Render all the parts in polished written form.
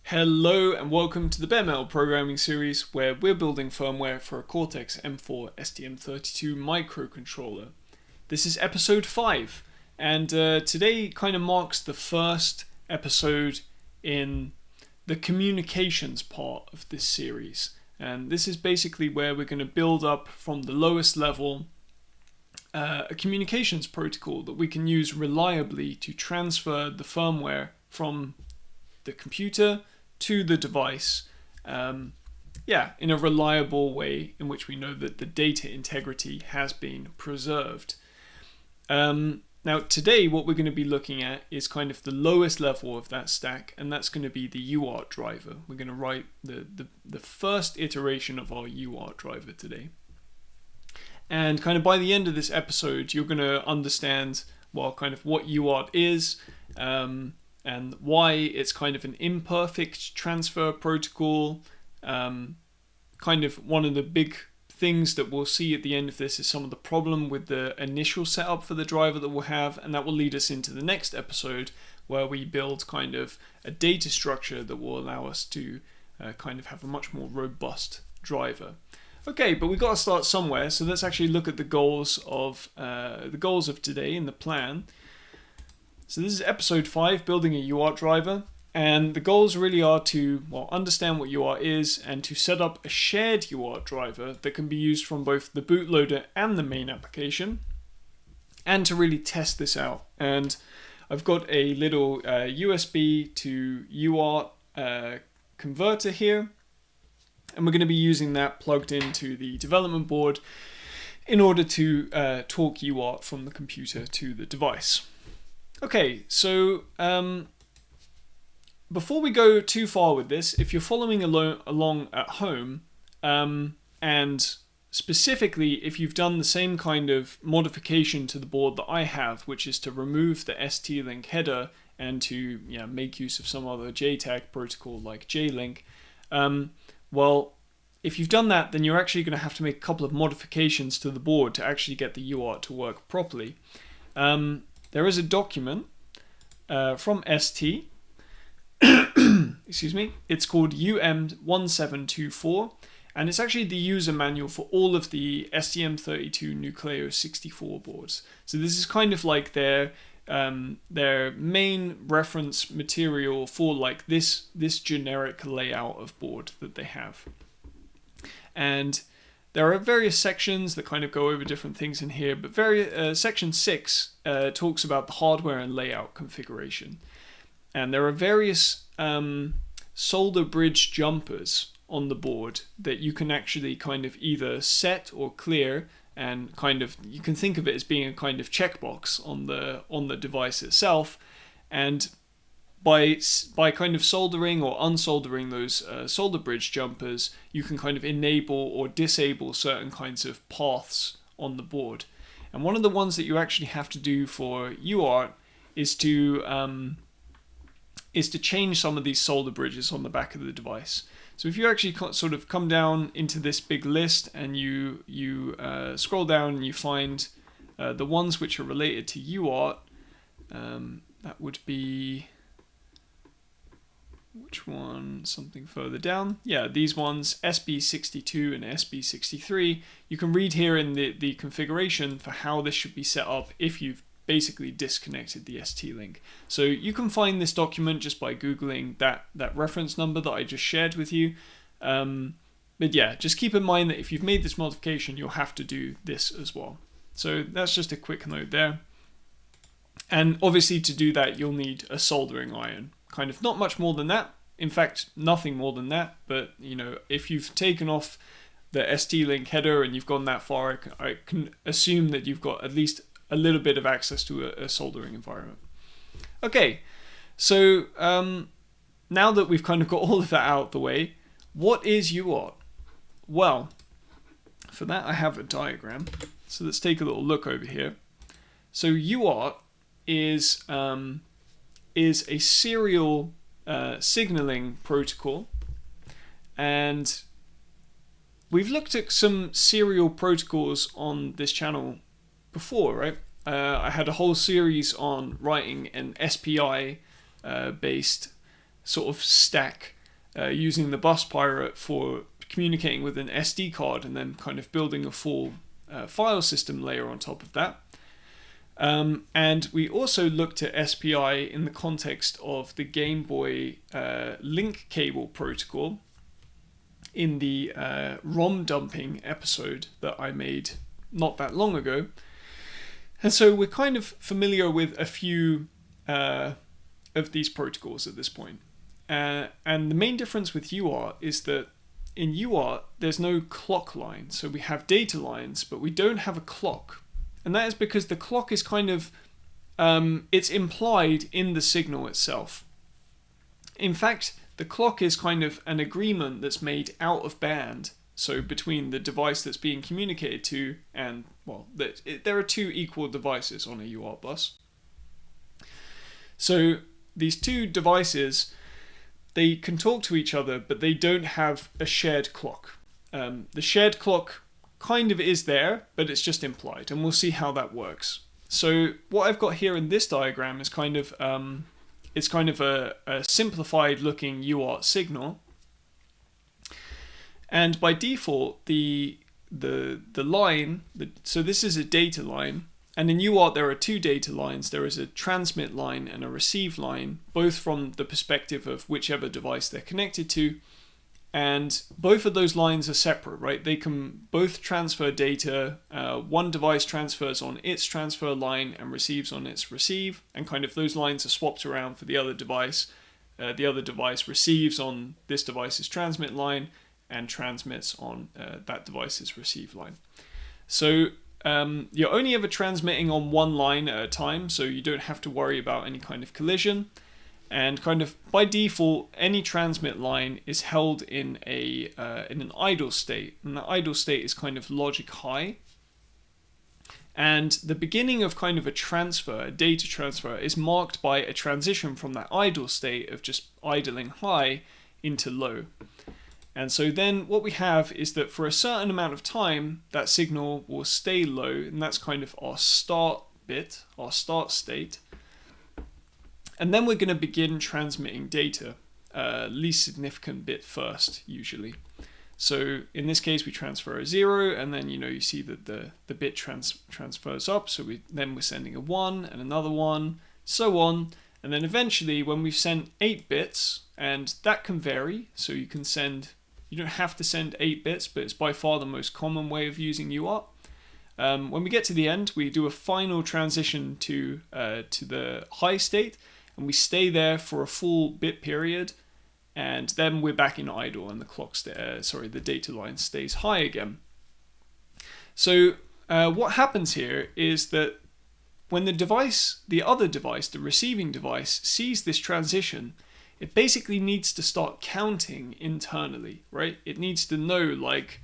Hello and welcome to the bare metal programming series where we're building firmware for a Cortex-M STM32 microcontroller. This is episode 5 and today kind of marks the first episode in the communications part of this series. And this is basically where we're going to build up from the lowest level a communications protocol that we can use reliably to transfer the firmware from the computer to the device, in a reliable way in which we know that the data integrity has been preserved. Now today what we're going to be looking at is kind of the lowest level of that stack, and that's going to be the UART driver. We're going to write the first iteration of our UART driver today. And kind of by the end of this episode you're going to understand, well, kind of what UART is, and why it's kind of an imperfect transfer protocol. Kind of one of the big things that we'll see at the end of this is some of the problem with the initial setup for the driver that we'll have, and that will lead us into the next episode where we build kind of a data structure that will allow us to kind of have a much more robust driver. Okay, but we've got to start somewhere, so let's actually look at the goals of today in the plan. So this is episode 5, building a UART driver, and the goals really are to, well, understand what UART is and to set up a shared UART driver that can be used from both the bootloader and the main application, and to really test this out. And I've got a little USB to UART converter here, and we're going to be using that plugged into the development board in order to talk UART from the computer to the device. Okay, so before we go too far with this, if you're following along at home, and specifically if you've done the same kind of modification to the board that I have, which is to remove the ST-Link header and to make use of some other JTAG protocol like J-Link, well, if you've done that, then you're actually going to have to make a couple of modifications to the board to actually get the UART to work properly. There is a document from ST, excuse me, it's called UM1724, and it's actually the user manual for all of the STM32 Nucleo 64 boards. So this is kind of like their main reference material for like this generic layout of board that they have. And there are various sections that kind of go over different things in here, but section 6 talks about the hardware and layout configuration. And there are various solder bridge jumpers on the board that you can actually kind of either set or clear, and kind of you can think of it as being a kind of checkbox on the device itself. And by kind of soldering or unsoldering those solder bridge jumpers, you can kind of enable or disable certain kinds of paths on the board. And one of the ones that you actually have to do for UART is to change some of these solder bridges on the back of the device. So if you actually sort of come down into this big list and you scroll down and you find the ones which are related to UART, that would be... which one? Something further down. Yeah, these ones, SB62 and SB63. You can read here in the configuration for how this should be set up if you've basically disconnected the ST-Link. So you can find this document just by Googling that reference number that I just shared with you. But yeah, just keep in mind that if you've made this modification, you'll have to do this as well. So that's just a quick note there. And obviously to do that, you'll need a soldering iron. Kind of not much more than that. In fact, nothing more than that. But if you've taken off the ST-Link header and you've gone that far, I can assume that you've got at least a little bit of access to a soldering environment. Okay, so now that we've kind of got all of that out of the way, what is UART? Well, for that I have a diagram. So let's take a little look over here. So UART is a serial signaling protocol, and we've looked at some serial protocols on this channel before, right? I had a whole series on writing an SPI based sort of stack using the bus pirate for communicating with an SD card and then kind of building a full file system layer on top of that. And we also looked at SPI in the context of the Game Boy link cable protocol in the ROM dumping episode that I made not that long ago. And so we're kind of familiar with a few of these protocols at this point. And the main difference with UART is that in UART, there's no clock line. So we have data lines, but we don't have a clock. And that is because the clock is kind of, it's implied in the signal itself. In fact, the clock is kind of an agreement that's made out of band. So between the device that's being communicated to and, well, there are two equal devices on a UART bus. So these two devices, they can talk to each other, but they don't have a shared clock. The shared clock kind of is there, but it's just implied, and we'll see how that works. So what I've got here in this diagram is kind of it's kind of a simplified looking UART signal, and by default the line, so this is a data line, and in UART there are two data lines. There is a transmit line and a receive line, both from the perspective of whichever device they're connected to. And both of those lines are separate, right? They can both transfer data. One device transfers on its transfer line and receives on its receive, and kind of those lines are swapped around for the other device. The other device receives on this device's transmit line and transmits on that device's receive line. So you're only ever transmitting on one line at a time, so you don't have to worry about any kind of collision. And kind of by default, any transmit line is held in an idle state, and the idle state is kind of logic high. And the beginning of kind of a transfer, a data transfer, is marked by a transition from that idle state of just idling high into low. And so then what we have is that for a certain amount of time, that signal will stay low, and that's kind of our start bit, our start state. And then we're going to begin transmitting data, least significant bit first, usually. So in this case, we transfer a 0, and then you see that the bit transfers up. So we're sending a 1 and another 1, so on. And then eventually, when we've sent 8 bits, and that can vary, so you don't have to send 8 bits, but it's by far the most common way of using UART. When we get to the end, we do a final transition to the high state, and we stay there for a full bit period, and then we're back in idle, and the data line stays high again. So what happens here is that when the other device, the receiving device, sees this transition, it basically needs to start counting internally, right? It needs to know, like,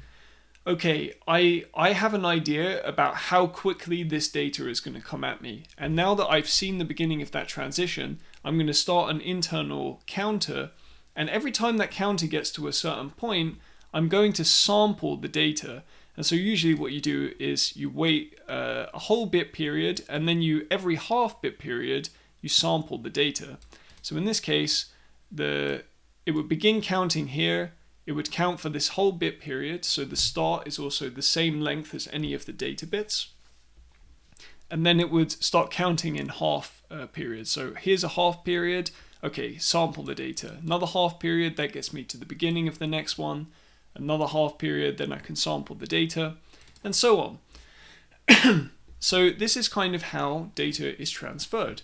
okay, I have an idea about how quickly this data is going to come at me. And now that I've seen the beginning of that transition, I'm going to start an internal counter. And every time that counter gets to a certain point, I'm going to sample the data. And so usually what you do is you wait a whole bit period, and then every half bit period, you sample the data. So in this case, it would begin counting here. It would count for this whole bit period, so the start is also the same length as any of the data bits. And then it would start counting in half periods. So here's a half period, okay, sample the data. Another half period, that gets me to the beginning of the next one. Another half period, then I can sample the data, and so on. So this is kind of how data is transferred.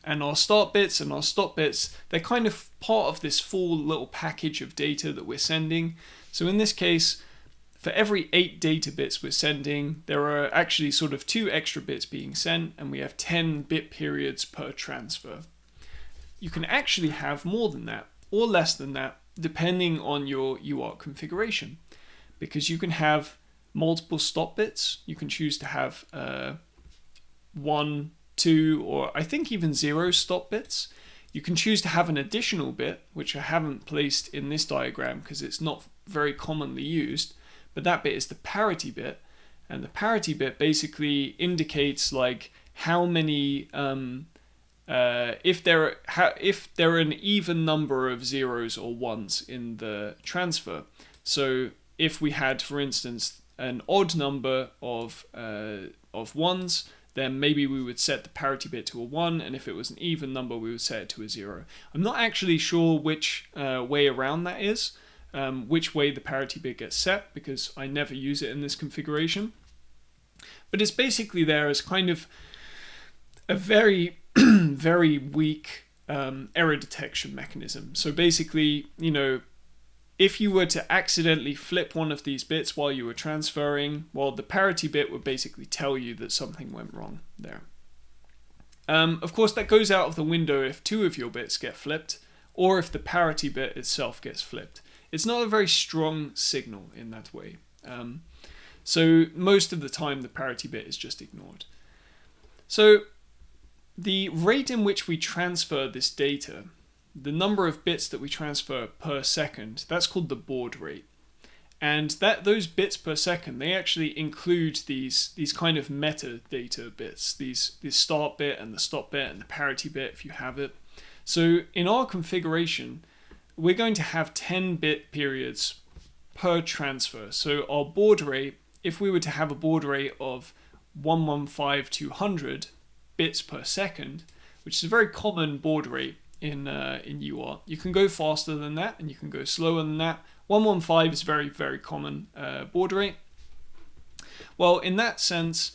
And our start bits and our stop bits, they're kind of part of this full little package of data that we're sending. So in this case, for every 8 data bits we're sending, there are actually sort of 2 extra bits being sent, and we have 10 bit periods per transfer. You can actually have more than that, or less than that, depending on your UART configuration. Because you can have multiple stop bits. You can choose to have 1, 2, or I think even 0 stop bits. You can choose to have an additional bit, which I haven't placed in this diagram because it's not very commonly used, but that bit is the parity bit, and the parity bit basically indicates like how many if there are an even number of zeros or ones in the transfer. So if we had, for instance, an odd number of ones, then maybe we would set the parity bit to a 1, and if it was an even number, we would set it to a 0. I'm not actually sure which way around that is, which way the parity bit gets set, because I never use it in this configuration. But it's basically there as kind of a very, very weak error detection mechanism. So basically, if you were to accidentally flip one of these bits while you were transferring, well, the parity bit would basically tell you that something went wrong there. Of course, that goes out of the window if 2 of your bits get flipped, or if the parity bit itself gets flipped. It's not a very strong signal in that way. So most of the time, the parity bit is just ignored. So the rate in which we transfer this data, the number of bits that we transfer per second, that's called the baud rate. And those bits per second, they actually include these kind of metadata bits, these start bit and the stop bit and the parity bit if you have it. So in our configuration, we're going to have 10-bit periods per transfer. So our baud rate, if we were to have a baud rate of 115/200 bits per second, which is a very common baud rate in UART. You can go faster than that and you can go slower than that. 115 is very, very common baud rate. Well, in that sense,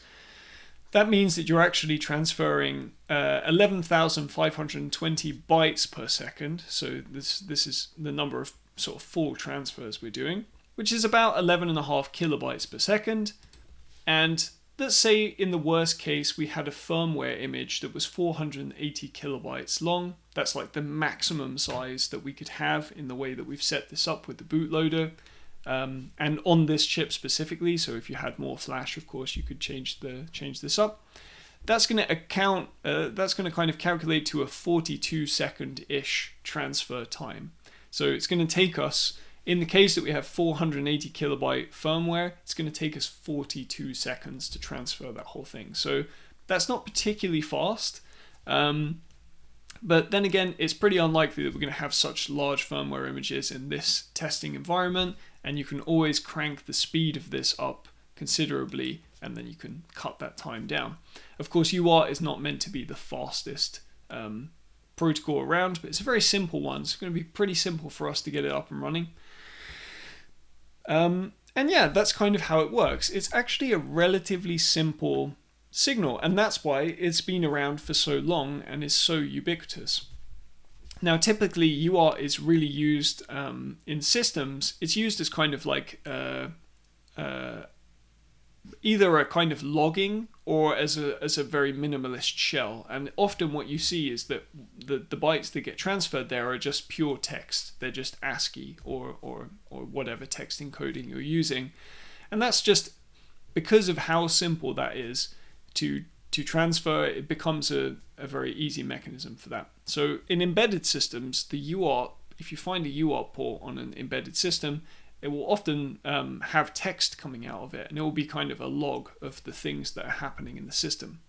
that means that you're actually transferring 11,520 bytes per second. So this is the number of sort of full transfers we're doing, which is about 11.5 kilobytes per second. And let's say in the worst case, we had a firmware image that was 480 kilobytes long. That's like the maximum size that we could have in the way that we've set this up with the bootloader. And on this chip specifically, so if you had more flash, of course, you could change this up. That's going to kind of calculate to a 42-second-ish transfer time. So it's going to take us, in the case that we have 480 kilobyte firmware, it's going to take us 42 seconds to transfer that whole thing. So that's not particularly fast. But then again, it's pretty unlikely that we're going to have such large firmware images in this testing environment, and you can always crank the speed of this up considerably, and then you can cut that time down. Of course, UART is not meant to be the fastest protocol around, but it's a very simple one. It's going to be pretty simple for us to get it up and running. And yeah, that's kind of how it works. It's actually a relatively simple signal, and that's why it's been around for so long and is so ubiquitous. Now, typically UART is really used in systems. It's used as kind of like either a kind of logging or as a very minimalist shell. And often what you see is that the bytes that get transferred there are just pure text. They're just ASCII or whatever text encoding you're using. And that's just because of how simple that is to transfer. It becomes a very easy mechanism for that. So in embedded systems, the UART, if you find a UART port on an embedded system, it will often have text coming out of it, and it will be kind of a log of the things that are happening in the system.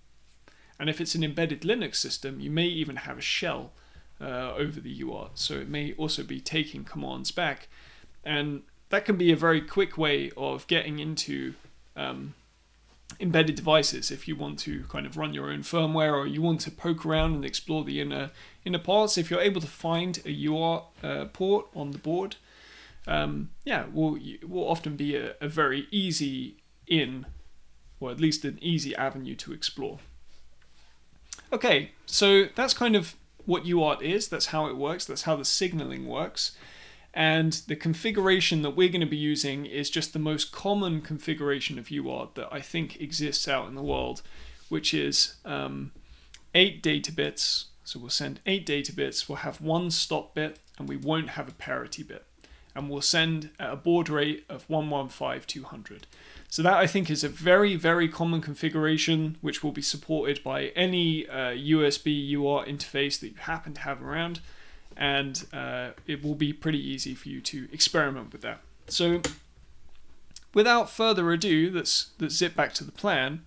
And if it's an embedded Linux system, you may even have a shell over the UART, so it may also be taking commands back. And that can be a very quick way of getting into embedded devices if you want to kind of run your own firmware, or you want to poke around and explore the inner parts. If you're able to find a UART port on the board, will often be a very easy or at least an easy avenue to explore. Okay, so that's kind of what UART is. That's how it works. That's how the signaling works. And the configuration that we're going to be using is just the most common configuration of UART that I think exists out in the world, which is 8 data bits. So we'll send 8 data bits. We'll have 1 stop bit, and we won't have a parity bit. And we'll send at a baud rate of 115/200. So that, I think, is a very, very common configuration, which will be supported by any USB UART interface that you happen to have around. And it will be pretty easy for you to experiment with that. So without further ado, let's zip back to the plan.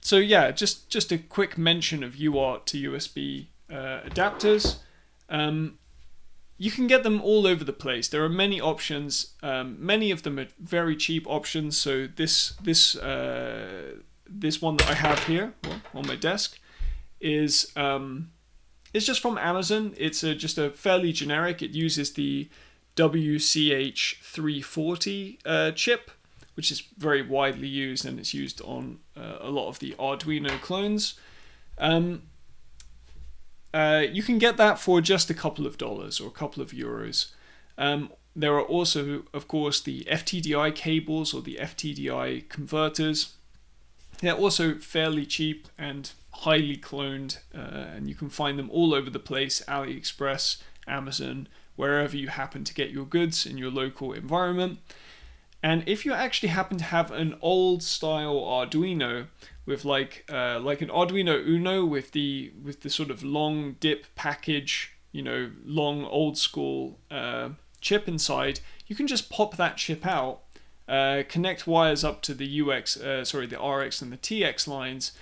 So yeah, just a quick mention of UART to USB adapters. You can get them all over the place. There are many options. Many of them are very cheap options. So this one that I have here on my desk is just from Amazon. It's just a fairly generic. It uses the WCH340 chip, which is very widely used, and it's used on a lot of the Arduino clones. You can get that for just a couple of dollars or a couple of euros. There are also, of course, the FTDI cables or the FTDI converters. They're also fairly cheap and highly cloned, and you can find them all over the place: AliExpress, Amazon, wherever you happen to get your goods in your local environment. And if you actually happen to have an old style Arduino with like an Arduino Uno with the sort of long dip package, long old school chip inside, you can just pop that chip out, connect wires up to the RX and the TX lines,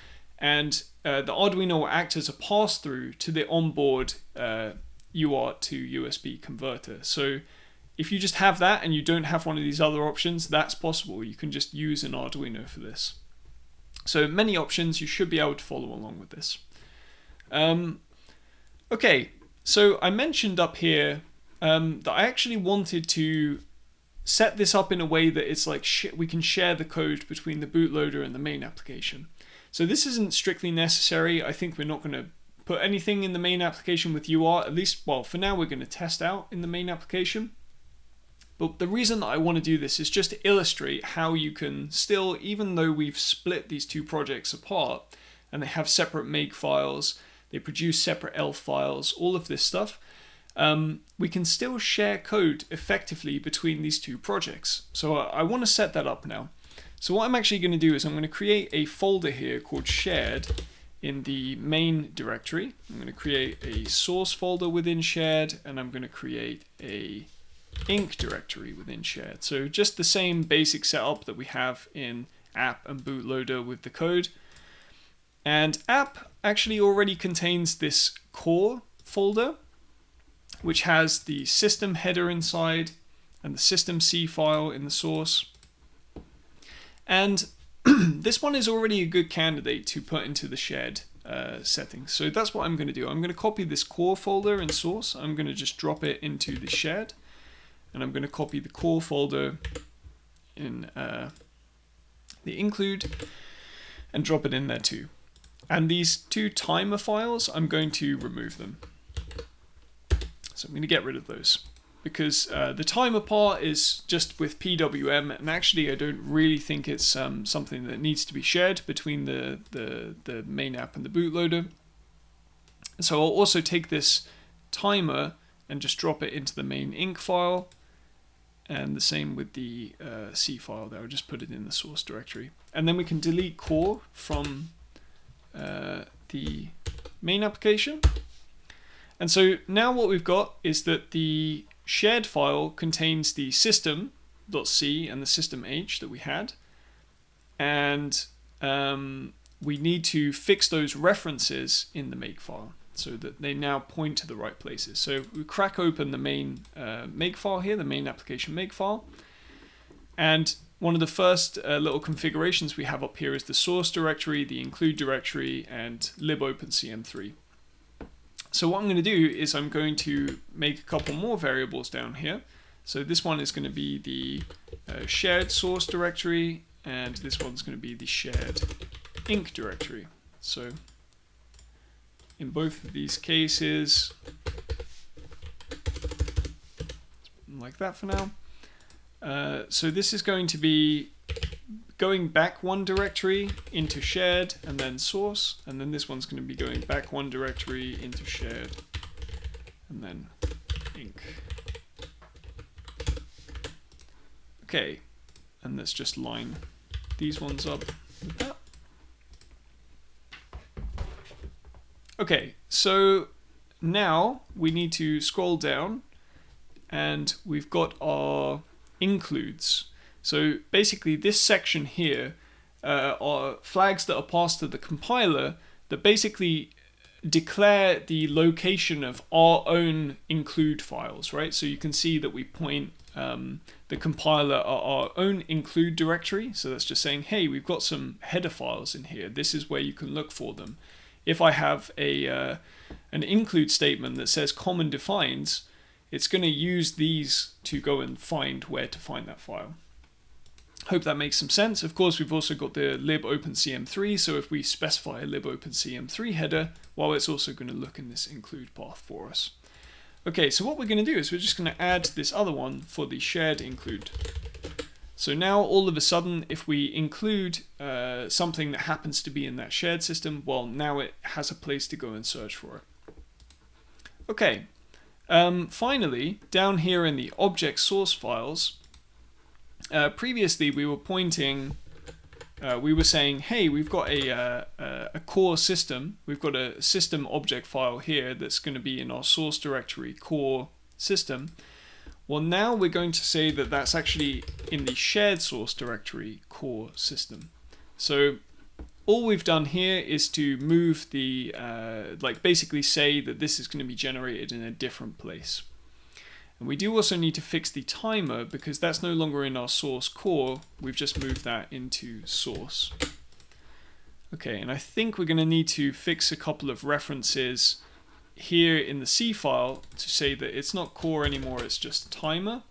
and the Arduino will act as a pass-through to the onboard UART to USB converter. So if you just have that and you don't have one of these other options, that's possible. You can just use an Arduino for this. So many options. You should be able to follow along with this. Okay, so I mentioned up here that I actually wanted to set this up in a way that it's like we can share the code between the bootloader and the main application. So this isn't strictly necessary. I think we're not going to put anything in the main application with UART, at least, well, for now we're going to test out in the main application. But the reason that I want to do this is just to illustrate how you can still, even though we've split these two projects apart and they have separate make files, they produce separate ELF files, all of this stuff, we can still share code effectively between these two projects. So I want to set that up now. So what I'm actually going to do is I'm going to create a folder here called shared in the main directory. I'm going to create a source folder within shared, and I'm going to create a inc directory within shared. So just the same basic setup that we have in app and bootloader with the code. And app actually already contains this core folder, which has the system header inside and the system C file in the source. And this one is already a good candidate to put into the shared settings. So that's what I'm going to do. I'm going to copy this core folder in source. I'm going to just drop it into the shared. And I'm going to copy the core folder in the include and drop it in there too. And these two timer files, I'm going to remove them. So I'm going to get rid of those because the timer part is just with PWM, and actually I don't really think it's something that needs to be shared between the main app and the bootloader. So I'll also take this timer and just drop it into the main inc file, and the same with the C file there. I'll just put it in the source directory, and then we can delete core from the main application. And so now what we've got is that the shared file contains the system.c and the system.h that we had, and we need to fix those references in the make file so that they now point to the right places. So we crack open the main make file here, the main application make file, and one of the first little configurations we have up here is the source directory, the include directory, and libopencm3. So what I'm going to do is I'm going to make a couple more variables down here. So this one is going to be the shared source directory, and this one's going to be the shared inc directory. So in both of these cases, like that for now. So this is going to be going back one directory into shared and then source, and then this one's going to be going back one directory into shared and then inc. Okay, and let's just line these ones up with that. Okay, so now we need to scroll down and we've got our includes. So basically this section here are flags that are passed to the compiler that basically declare the location of our own include files, right? So you can see that we point the compiler at our own include directory. So that's just saying, hey, we've got some header files in here. This is where you can look for them. If I have an include statement that says common defines, it's going to use these to go and find where to find that file. Hope that makes some sense. Of course, we've also got the libopencm3, so if we specify a libopencm3 header, well, it's also going to look in this include path for us. Okay, so what we're going to do is we're just going to add this other one for the shared include. So now all of a sudden, if we include something that happens to be in that shared system, well, now it has a place to go and search for it. Okay, finally, down here in the object source files, previously we were pointing, we were saying, hey, we've got a core system, we've got a system object file here that's going to be in our source directory core system. Well, now we're going to say that that's actually in the shared source directory core system. So all we've done here is to move the, basically say that this is going to be generated in a different place. And we do also need to fix the timer because that's no longer in our source core. We've just moved that into source. Okay, and I think we're going to need to fix a couple of references here in the C file to say that it's not core anymore, it's just timer.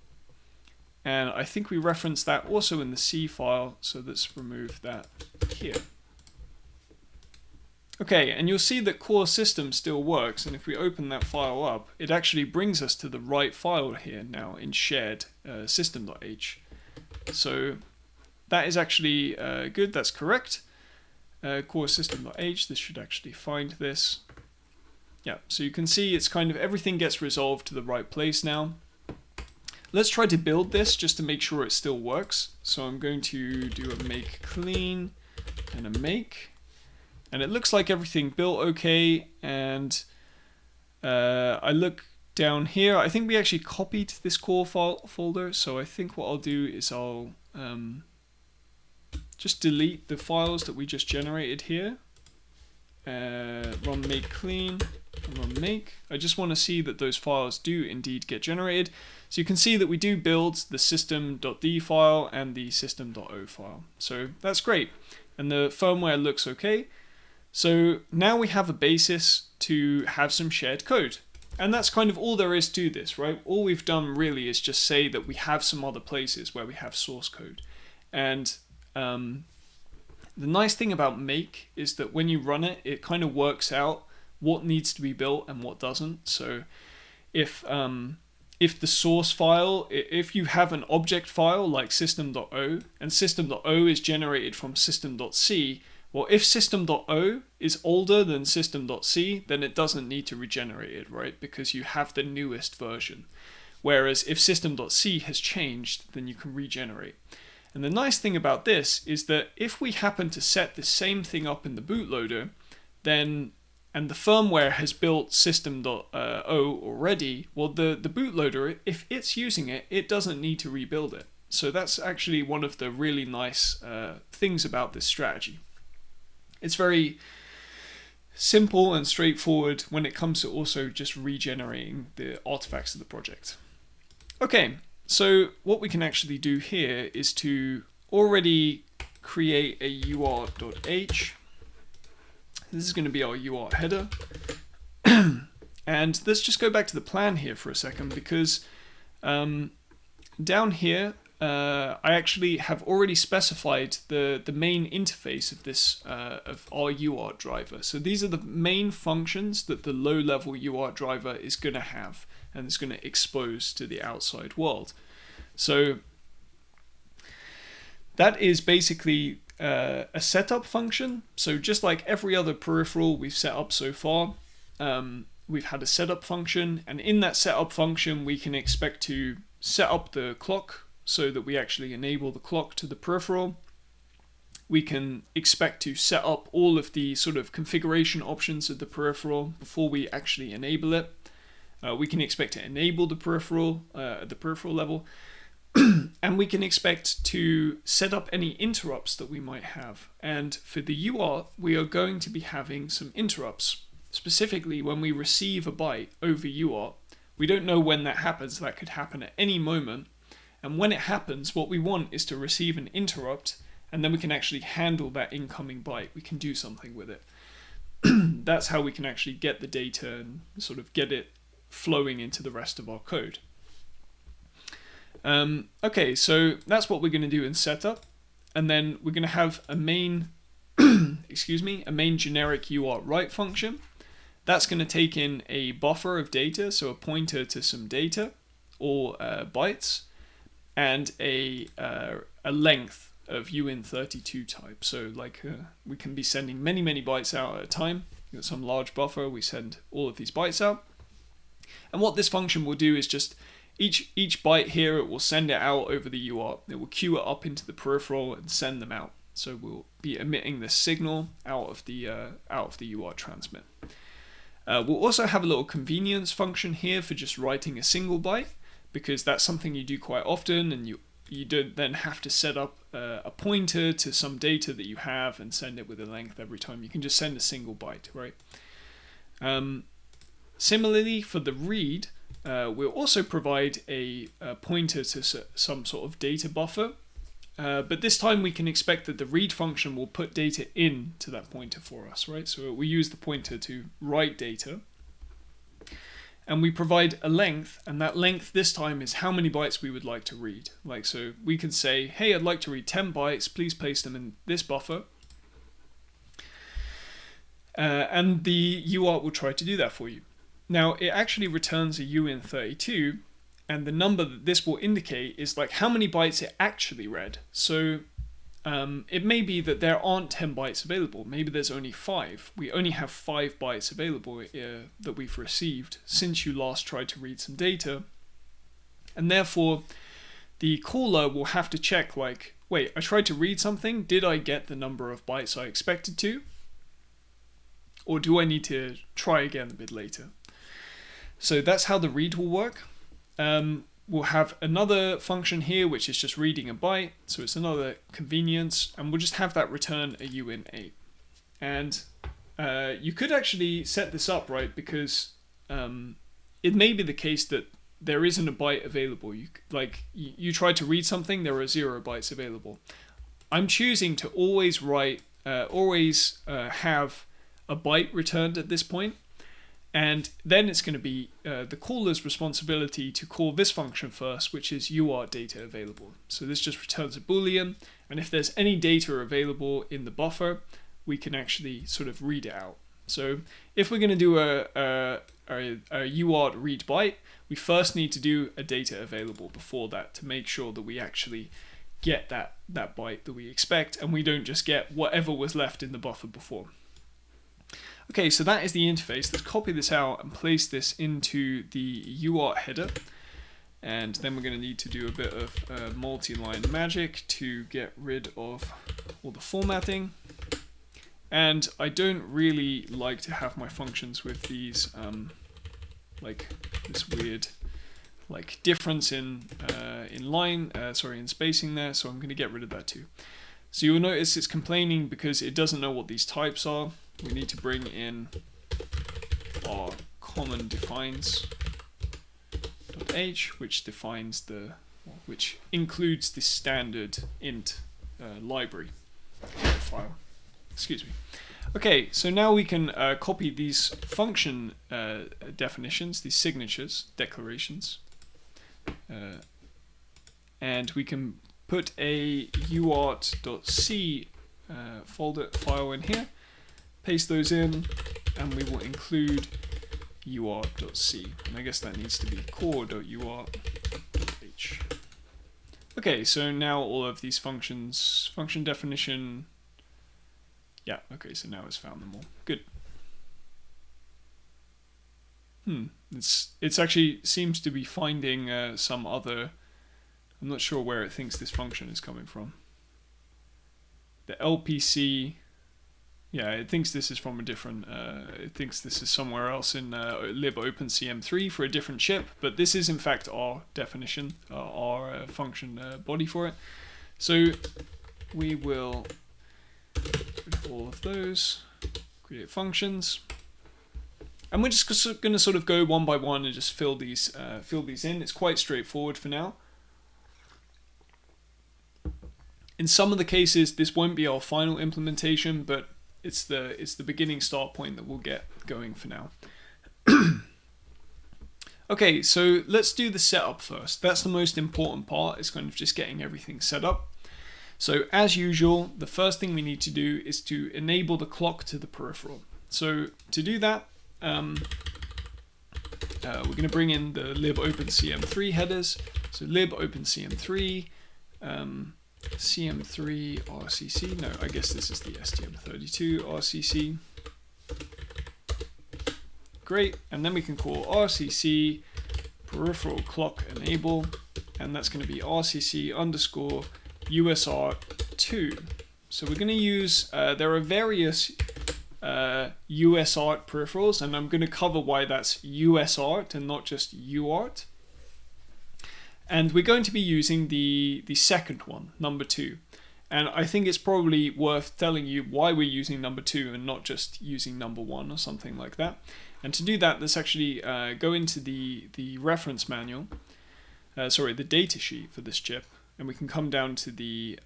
And I think we reference that also in the C file, so let's remove that here. Okay, and you'll see that core system still works, and if we open that file up, it actually brings us to the right file here now in shared system.h. So that is actually good, that's correct. Core system.h, this should actually find this. Yeah, so you can see it's kind of everything gets resolved to the right place now. Let's try to build this just to make sure it still works. So I'm going to do a make clean and a make. And it looks like everything built okay, and I look down here. I think we actually copied this core folder, so I think what I'll do is I'll just delete the files that we just generated here. Run make clean, run make. I just want to see that those files do indeed get generated. So you can see that we do build the system.d file and the system.o file. So that's great. And the firmware looks okay. So now we have a basis to have some shared code. And that's kind of all there is to this, right? All we've done really is just say that we have some other places where we have source code. And the nice thing about make is that when you run it, it kind of works out what needs to be built and what doesn't. So if the source file, if you have an object file like system.o and system.o is generated from system.c, well, if system.o is older than system.c, then it doesn't need to regenerate it, right? Because you have the newest version. Whereas if system.c has changed, then you can regenerate. And the nice thing about this is that if we happen to set the same thing up in the bootloader, then, and the firmware has built system.o already, well, the bootloader, if it's using it, it doesn't need to rebuild it. So that's actually one of the really nice things about this strategy. It's very simple and straightforward when it comes to also just regenerating the artifacts of the project. Okay, so what we can actually do here is to already create a UART.h. This is going to be our UART header. And let's just go back to the plan here for a second, because down here, I actually have already specified the main interface of this of our UART driver. So these are the main functions that the low-level UART driver is going to have and it's going to expose to the outside world. So that is basically a setup function. So just like every other peripheral we've set up so far, we've had a setup function, and in that setup function we can expect to set up the clock so that we actually enable the clock to the peripheral. We can expect to set up all of the sort of configuration options of the peripheral before we actually enable it. We can expect to enable the peripheral at the peripheral level. And we can expect to set up any interrupts that we might have. And for the UART, we are going to be having some interrupts. Specifically, when we receive a byte over UART, we don't know when that happens. That could happen at any moment. And when it happens, what we want is to receive an interrupt, and then we can actually handle that incoming byte. We can do something with it. That's how we can actually get the data and sort of get it flowing into the rest of our code. Okay, so that's what we're going to do in setup, and then we're going to have a main, a main generic UART write function. That's going to take in a buffer of data, so a pointer to some data or bytes, and a length of uint32 type. So like we can be sending many bytes out at a time. We've got some large buffer, we send all of these bytes out. And what this function will do is just each byte here, it will send it out over the UART. It will queue it up into the peripheral and send them out. So we'll be emitting this signal out of the UART transmit. We'll also have a little convenience function here for just writing a single byte, because that's something you do quite often, and you don't then have to set up a pointer to some data that you have and send it with a length every time. You can just send a single byte, right? Similarly, for the read, we'll also provide a pointer to some sort of data buffer, but this time we can expect that the read function will put data into that pointer for us, right? So we use the pointer to write data, and we provide a length, and that length this time is how many bytes we would like to read. Like, so we can say, hey, I'd like to read 10 bytes, please place them in this buffer. And the UART will try to do that for you. Now, it actually returns a uint32, and the number that this will indicate is like how many bytes it actually read. So it may be that there aren't 10 bytes available. Maybe there's only 5. We only have 5 bytes available that we've received since you last tried to read some data. And therefore, the caller will have to check like, wait, I tried to read something. Did I get the number of bytes I expected to? Or do I need to try again a bit later? So that's how the read will work. We'll have another function here, which is just reading a byte. So it's another convenience, and we'll just have that return a uint8. And you could actually set this up, right? Because it may be the case that there isn't a byte available. You try to read something, there are 0 bytes available. I'm choosing to always have a byte returned at this point. And then it's going to be the caller's responsibility to call this function first, which is UART data available. So this just returns a Boolean, and if there's any data available in the buffer, we can actually sort of read it out. So if we're going to do a UART read byte, we first need to do a data available before that to make sure that we actually get that byte that we expect, and we don't just get whatever was left in the buffer before. Okay, so that is the interface. Let's copy this out and place this into the UART header. And then we're going to need to do a bit of multi-line magic to get rid of all the formatting. And I don't really like to have my functions with these, like this weird like difference in in spacing there, so I'm going to get rid of that too. So you'll notice it's complaining because it doesn't know what these types are. We need to bring in our common defines.h, which includes the standard int library file. Excuse me. Okay, so now we can copy these function definitions, these signatures, declarations, and we can put a uart.c file in here. Paste those in, and we will include uart.c. And I guess that needs to be core.uart.h. Okay, so now all of these functions, function definition, yeah, okay, so now it's found them all. Good. It's actually seems to be finding some other, I'm not sure where it thinks this function is coming from. The LPC Yeah, it thinks this is from a different, it thinks this is somewhere else in libopencm3 for a different chip, but this is in fact our definition, our function body for it. So we will put all of those, create functions, and we're just going to sort of go one by one and just fill these in. It's quite straightforward for now. In some of the cases, this won't be our final implementation, but it's the beginning start point that we'll get going for now. Okay, so let's do the setup first. That's the most important part, is kind of just getting everything set up. So as usual, the first thing we need to do is to enable the clock to the peripheral. So to do that, we're going to bring in the libopencm3 headers. So libopencm3, CM3 RCC, no, I guess this is the STM32 RCC. Great, and then we can call RCC peripheral clock enable, and that's going to be RCC underscore USART2. So we're going to use, there are various USART peripherals, and I'm going to cover why that's USART and not just UART. And we're going to be using the second one, number 2. And I think it's probably worth telling you why we're using number 2 and not just using number 1 or something like that. And to do that, let's actually go into the reference manual, the data sheet for this chip, and we can come down to the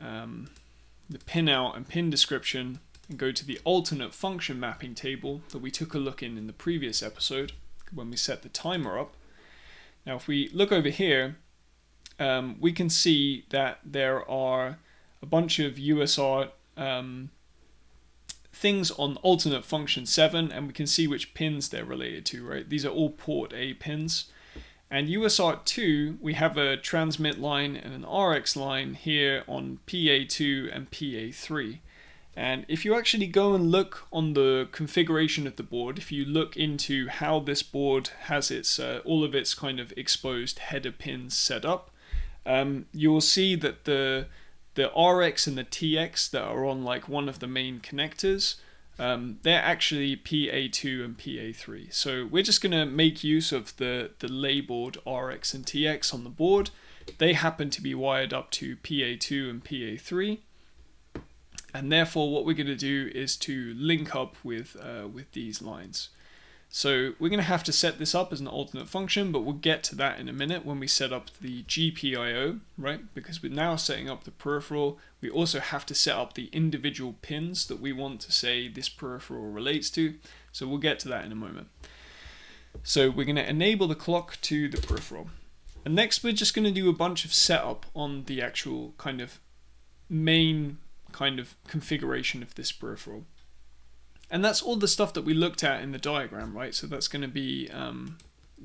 pin out and pin description and go to the alternate function mapping table that we took a look in the previous episode when we set the timer up. Now, if we look over here, we can see that there are a bunch of USART things on alternate function 7, and we can see which pins they're related to, right? These are all port A pins. And USART2, we have a transmit line and an RX line here on PA2 and PA3. And if you actually go and look on the configuration of the board, if you look into how this board has its all of its kind of exposed header pins set up, you will see that the RX and the TX that are on like one of the main connectors, they're actually PA2 and PA3. So we're just going to make use of the labeled RX and TX on the board. They happen to be wired up to PA2 and PA3. And therefore what we're going to do is to link up with these lines. So we're going to have to set this up as an alternate function, but we'll get to that in a minute when we set up the GPIO, right? Because we're now setting up the peripheral. We also have to set up the individual pins that we want to say this peripheral relates to. So we'll get to that in a moment. So we're going to enable the clock to the peripheral. And next we're just going to do a bunch of setup on the actual kind of main kind of configuration of this peripheral. And that's all the stuff that we looked at in the diagram, right? So that's going to be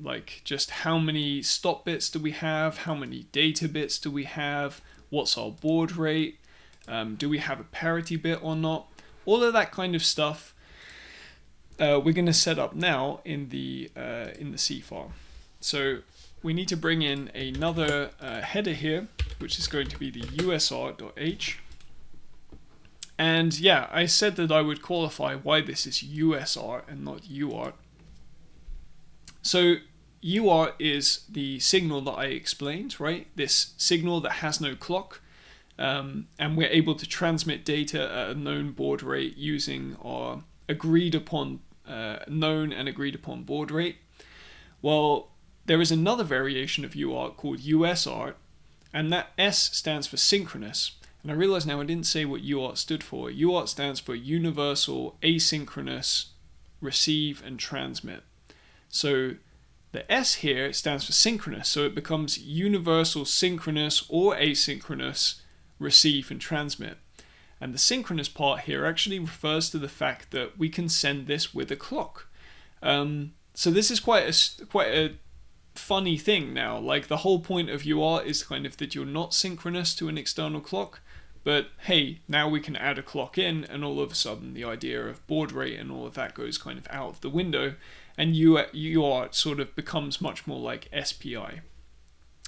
like just how many stop bits do we have, how many data bits do we have, what's our baud rate, do we have a parity bit or not? All of that kind of stuff we're going to set up now in the C file. So we need to bring in another header here, which is going to be the usart.h. And yeah, I said that I would qualify why this is USART and not UART. So UART is the signal that I explained, right? This signal that has no clock, and we're able to transmit data at a known baud rate using our agreed upon known and agreed upon baud rate. Well, there is another variation of UART called USART, and that S stands for synchronous. And I realize now I didn't say what UART stood for. UART stands for Universal Asynchronous Receive and Transmit. So the S here stands for synchronous, so it becomes Universal Synchronous or Asynchronous Receive and Transmit. And the synchronous part here actually refers to the fact that we can send this with a clock. So this is quite a funny thing now. Like the whole point of UART is kind of that you're not synchronous to an external clock. But hey, now we can add a clock in, and all of a sudden the idea of baud rate and all of that goes kind of out of the window, and UART sort of becomes much more like SPI.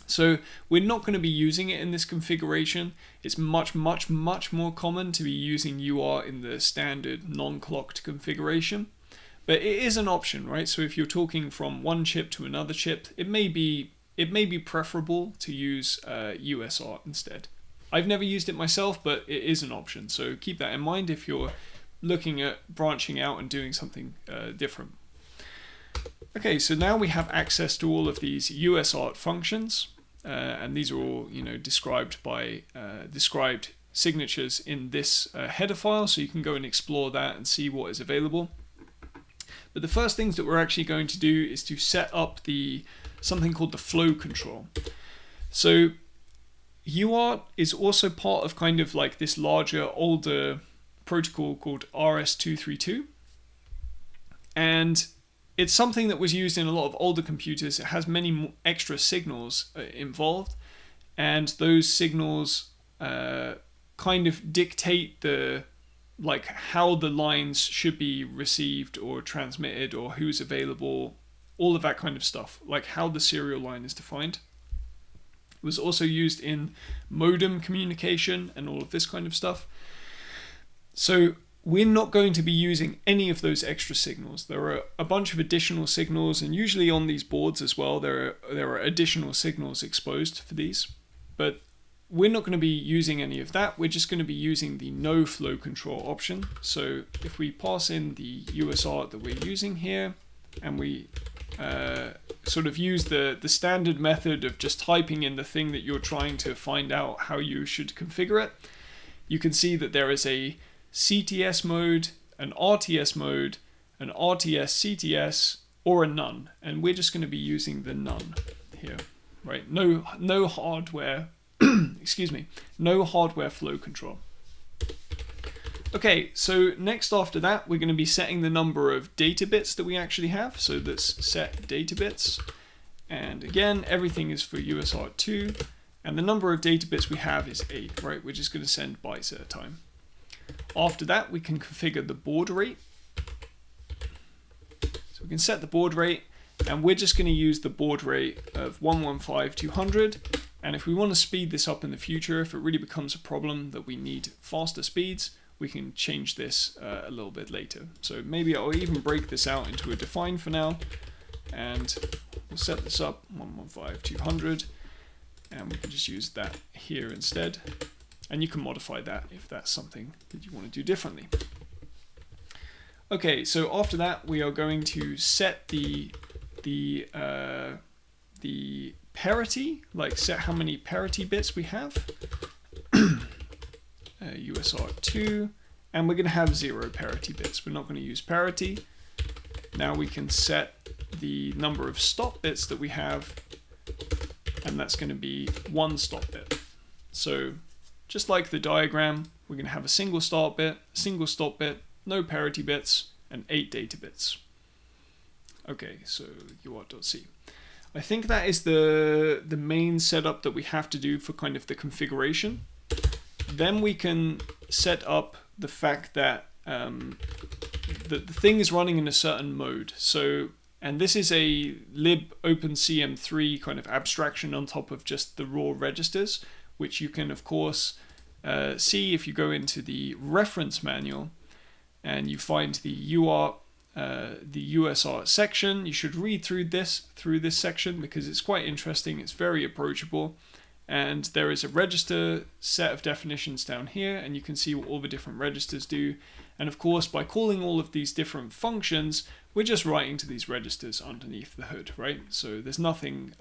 So we're not going to be using it in this configuration. It's much more common to be using UART in the standard non-clocked configuration. But it is an option, right? So if you're talking from one chip to another chip, it may be preferable to use USART instead. I've never used it myself, but it is an option. So keep that in mind if you're looking at branching out and doing something different. Okay, so now we have access to all of these USART functions, and these are all described by described signatures in this header file. So you can go and explore that and see what is available. But the first things that we're actually going to do is to set up something called the flow control. So UART is also part of kind of like this larger, older protocol called RS-232. And it's something that was used in a lot of older computers. It has many extra signals involved. And those signals kind of dictate how the lines should be received or transmitted or who's available, all of that kind of stuff, like how the serial line is defined. It was also used in modem communication and all of this kind of stuff. So we're not going to be using any of those extra signals. There are a bunch of additional signals, and usually on these boards as well, there are additional signals exposed for these. But we're not going to be using any of that. We're just going to be using the no flow control option. So if we pass in the USART that we're using here, and we sort of use the standard method of just typing in the thing that you're trying to find out how you should configure it, you can see that there is a CTS mode, an RTS mode, an RTS CTS, or a none. And we're just going to be using the none here, right? No hardware, excuse me, no hardware flow control. Okay, so next after that, we're going to be setting the number of data bits that we actually have. So let's set data bits. And again, everything is for USART2. And the number of data bits we have is 8, right? We're just going to send bytes at a time. After that, we can configure the baud rate. So we can set the baud rate, and we're just going to use the baud rate of 115/200. And if we want to speed this up in the future, if it really becomes a problem that we need faster speeds, we can change this a little bit later. So maybe I'll even break this out into a define for now, and we'll set this up 115/200, and we can just use that here instead. And you can modify that if that's something that you want to do differently. Okay, so after that, we are going to set the parity, like set how many parity bits we have. USART2, and we're going to have 0 parity bits. We're not going to use parity. Now we can set the number of stop bits that we have, and that's going to be 1 stop bit. So just like the diagram, we're going to have a single start bit, single stop bit, no parity bits, and 8 data bits. Okay, so UART.c. I think that is the main setup that we have to do for kind of the configuration. Then we can set up the fact that the thing is running in a certain mode. So, and this is a libopencm3 kind of abstraction on top of just the raw registers, which you can of course see if you go into the reference manual and you find the UART, the USART section. You should read through this section because it's quite interesting. It's very approachable. And there is a register set of definitions down here, and you can see what all the different registers do. And of course, by calling all of these different functions, we're just writing to these registers underneath the hood, right? So there's nothing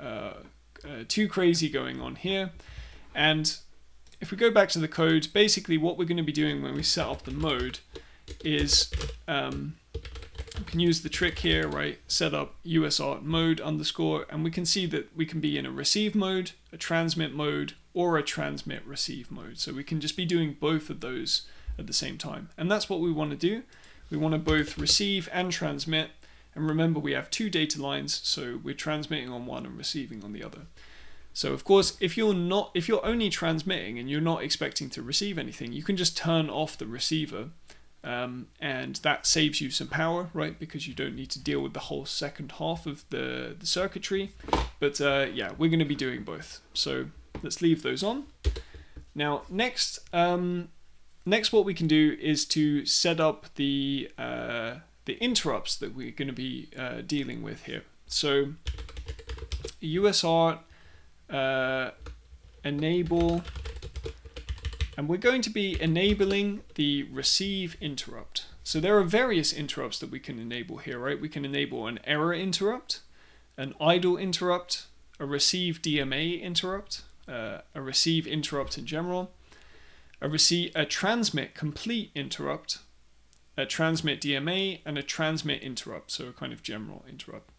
too crazy going on here. And if we go back to the code, basically what we're going to be doing when we set up the mode is we can use the trick here, right? Set up USART mode _, and we can see that we can be in a receive mode, a transmit mode, or a transmit receive mode. So we can just be doing both of those at the same time. And that's what we want to do. We want to both receive and transmit. And remember, we have 2 data lines, so we're transmitting on one and receiving on the other. So of course, if you're only transmitting and you're not expecting to receive anything, you can just turn off the receiver and that saves you some power, right? Because you don't need to deal with the whole second half of the circuitry. But yeah, we're going to be doing both. So let's leave those on. Now, next what we can do is to set up the interrupts that we're going to be dealing with here. So UART enable, and we're going to be enabling the receive interrupt. So there are various interrupts that we can enable here, right? We can enable an error interrupt, an idle interrupt, a receive DMA interrupt, a receive interrupt in general, a transmit complete interrupt, a transmit DMA, and a transmit interrupt, so a kind of general interrupt.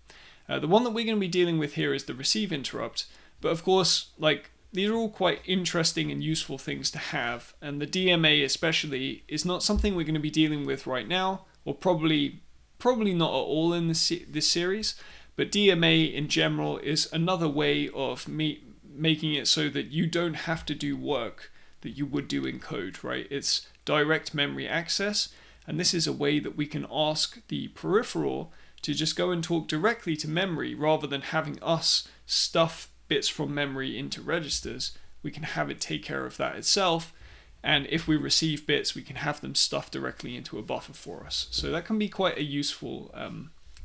The one that we're going to be dealing with here is the receive interrupt, but of course, like, these are all quite interesting and useful things to have, and the DMA especially is not something we're going to be dealing with right now, or probably not at all in this series, but DMA in general is another way of making it so that you don't have to do work that you would do in code, right? It's direct memory access, and this is a way that we can ask the peripheral to just go and talk directly to memory rather than having us stuff bits from memory into registers. We can have it take care of that itself, and if we receive bits, we can have them stuffed directly into a buffer for us. So that can be quite a useful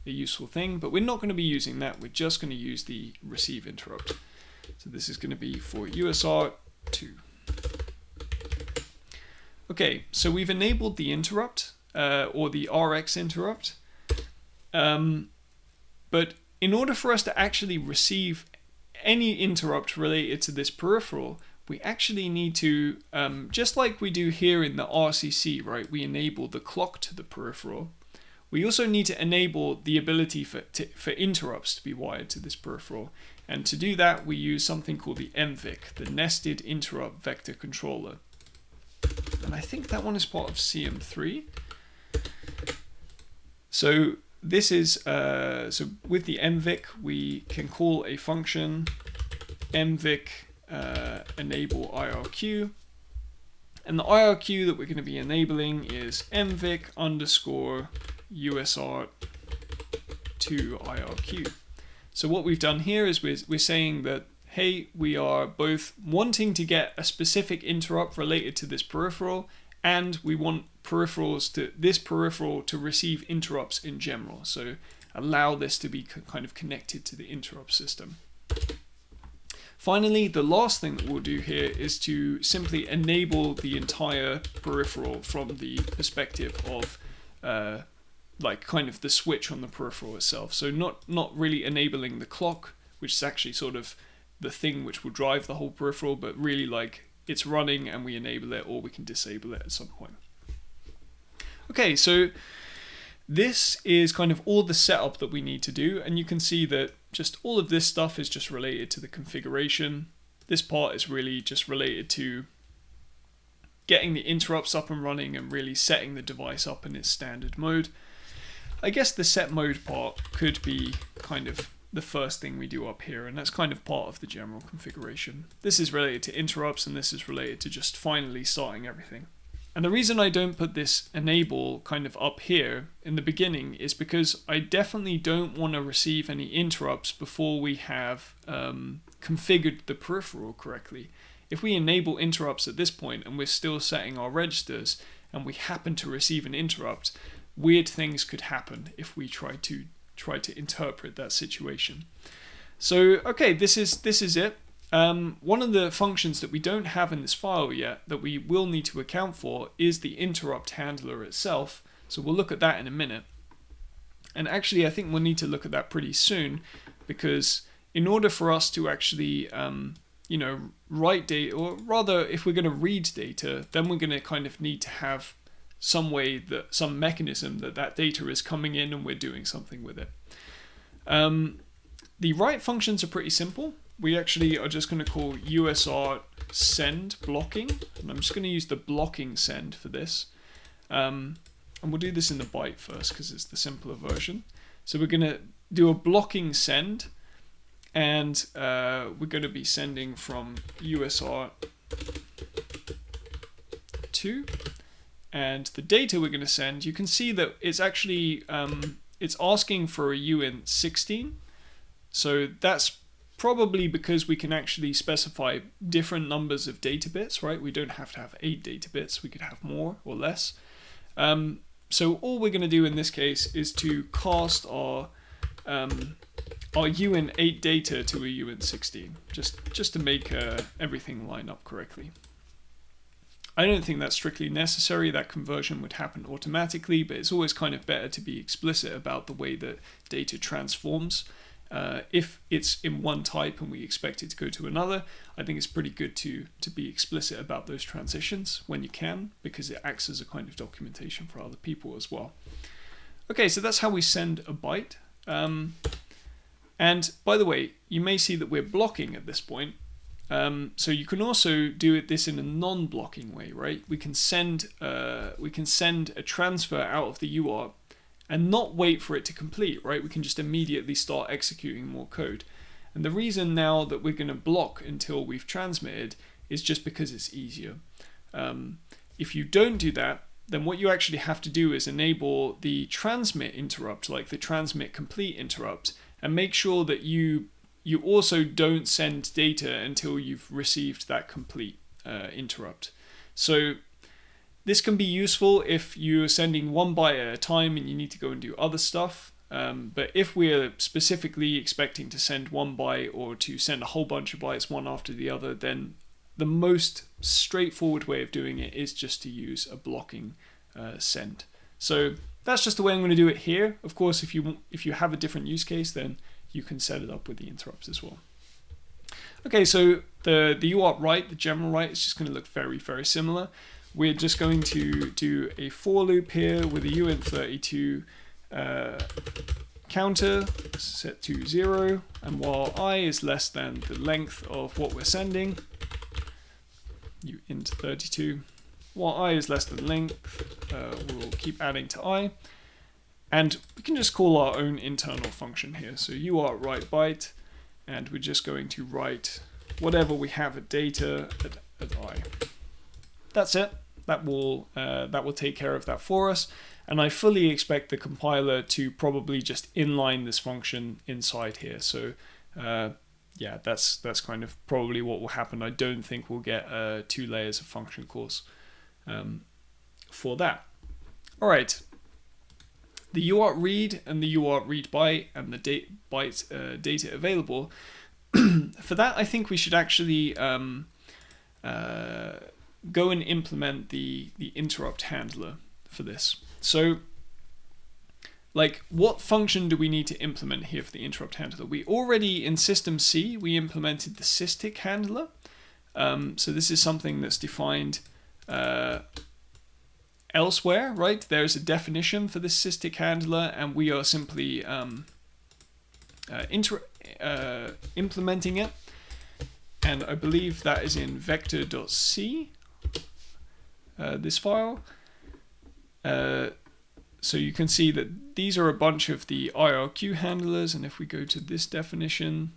thing, but we're not going to be using that. We're just going to use the receive interrupt. So this is going to be for UART 2. Okay, so we've enabled the interrupt, or the RX interrupt, but in order for us to actually receive any interrupt related to this peripheral, we actually need to, just like we do here in the RCC, right? We enable the clock to the peripheral. We also need to enable the ability for interrupts to be wired to this peripheral. And to do that, we use something called the MVIC, the Nested Interrupt Vector Controller. And I think that one is part of CM3. So this is, so with the MVIC, we can call a function MVIC enable IRQ. And the IRQ that we're going to be enabling is MVIC underscore UART 2 IRQ. So what we've done here is we're saying that, hey, we are both wanting to get a specific interrupt related to this peripheral, and we want this peripheral to receive interrupts in general. So allow this to be kind of connected to the interrupt system. Finally, the last thing that we'll do here is to simply enable the entire peripheral from the perspective of like kind of the switch on the peripheral itself. So not really enabling the clock, which is actually sort of the thing which will drive the whole peripheral, but really like it's running and we enable it, or we can disable it at some point. Okay, so this is kind of all the setup that we need to do, and you can see that just all of this stuff is just related to the configuration. This part is really just related to getting the interrupts up and running and really setting the device up in its standard mode. I guess the set mode part could be kind of the first thing we do up here, and that's kind of part of the general configuration. This is related to interrupts, and this is related to just finally starting everything. And the reason I don't put this enable kind of up here in the beginning is because I definitely don't want to receive any interrupts before we have configured the peripheral correctly. If we enable interrupts at this point and we're still setting our registers and we happen to receive an interrupt, weird things could happen if we try to interpret that situation. So okay, this is it. One of the functions that we don't have in this file yet that we will need to account for is the interrupt handler itself. So we'll look at that in a minute. And actually, I think we'll need to look at that pretty soon, because in order for us to actually, write data, or rather, if we're going to read data, then we're going to kind of need to have some mechanism that data is coming in and we're doing something with it. The write functions are pretty simple. We actually are just going to call UART send blocking, and I'm just going to use the blocking send for this. And we'll do this in the byte first because it's the simpler version. So we're going to do a blocking send, and we're going to be sending from UART 2, and the data we're going to send, you can see that it's actually it's asking for a uint 16. So that's probably because we can actually specify different numbers of data bits, right? We don't have to have 8 data bits. We could have more or less. So all we're going to do in this case is to cast our uint 8 data to a uint 16, just to make everything line up correctly. I don't think that's strictly necessary. That conversion would happen automatically, but it's always kind of better to be explicit about the way that data transforms. If it's in one type and we expect it to go to another, I think it's pretty good to be explicit about those transitions when you can, because it acts as a kind of documentation for other people as well. Okay, so that's how we send a byte. And by the way, you may see that we're blocking at this point. So you can also do this in a non-blocking way, right? We can send a transfer out of the UART and not wait for it to complete, right? We can just immediately start executing more code. And the reason now that we're going to block until we've transmitted is just because it's easier. If you don't do that, then what you actually have to do is enable the transmit interrupt, like the transmit complete interrupt, and make sure that you also don't send data until you've received that complete interrupt. So this can be useful if you're sending 1 byte at a time and you need to go and do other stuff. But if we're specifically expecting to send 1 byte or to send a whole bunch of bytes one after the other, then the most straightforward way of doing it is just to use a blocking send. So that's just the way I'm going to do it here. Of course, if you have a different use case, then you can set it up with the interrupts as well. Okay, so the UART write, the general write, is just going to look very, very similar. We're just going to do a for loop here with a uint 32 counter set to 0, and while I is less than the length of what we're sending, uint 32, while I is less than length, we'll keep adding to I, and we can just call our own internal function here. So UART write byte, and we're just going to write whatever we have at data at I. That's it. That will take care of that for us, and I fully expect the compiler to probably just inline this function inside here. So yeah, that's kind of probably what will happen. I don't think we'll get 2 layers of function calls for that. All right, the UART read and the UART read byte and the byte data available. For that, I think we should actually go and implement the interrupt handler for this. So, like, what function do we need to implement here for the interrupt handler? We already, in system C, we implemented the systic handler. So this is something that's defined elsewhere, right? There's a definition for this systic handler, and we are simply implementing it. And I believe that is in vector.c, this file. So you can see that these are a bunch of the IRQ handlers, and if we go to this definition,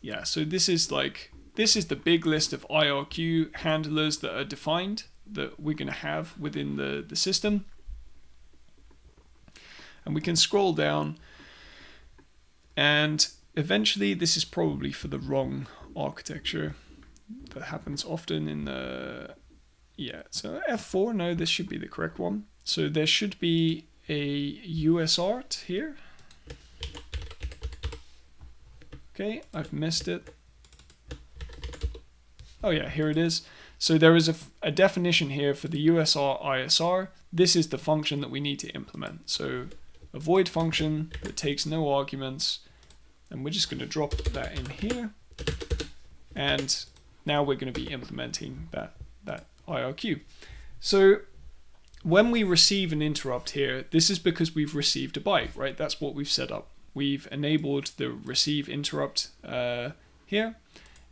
yeah, so this is the big list of IRQ handlers that are defined that we're going to have within the system. And we can scroll down, and eventually this is probably for the wrong architecture. That happens often in the, yeah, so F4, no, this should be the correct one. So there should be a UART here. Okay, I've missed it. Oh yeah, here it is. So there is a definition here for the USR ISR. This is the function that we need to implement. So a void function that takes no arguments, and we're just going to drop that in here. And now we're going to be implementing that IRQ. So when we receive an interrupt here, this is because we've received a byte, right? That's what we've set up. We've enabled the receive interrupt here.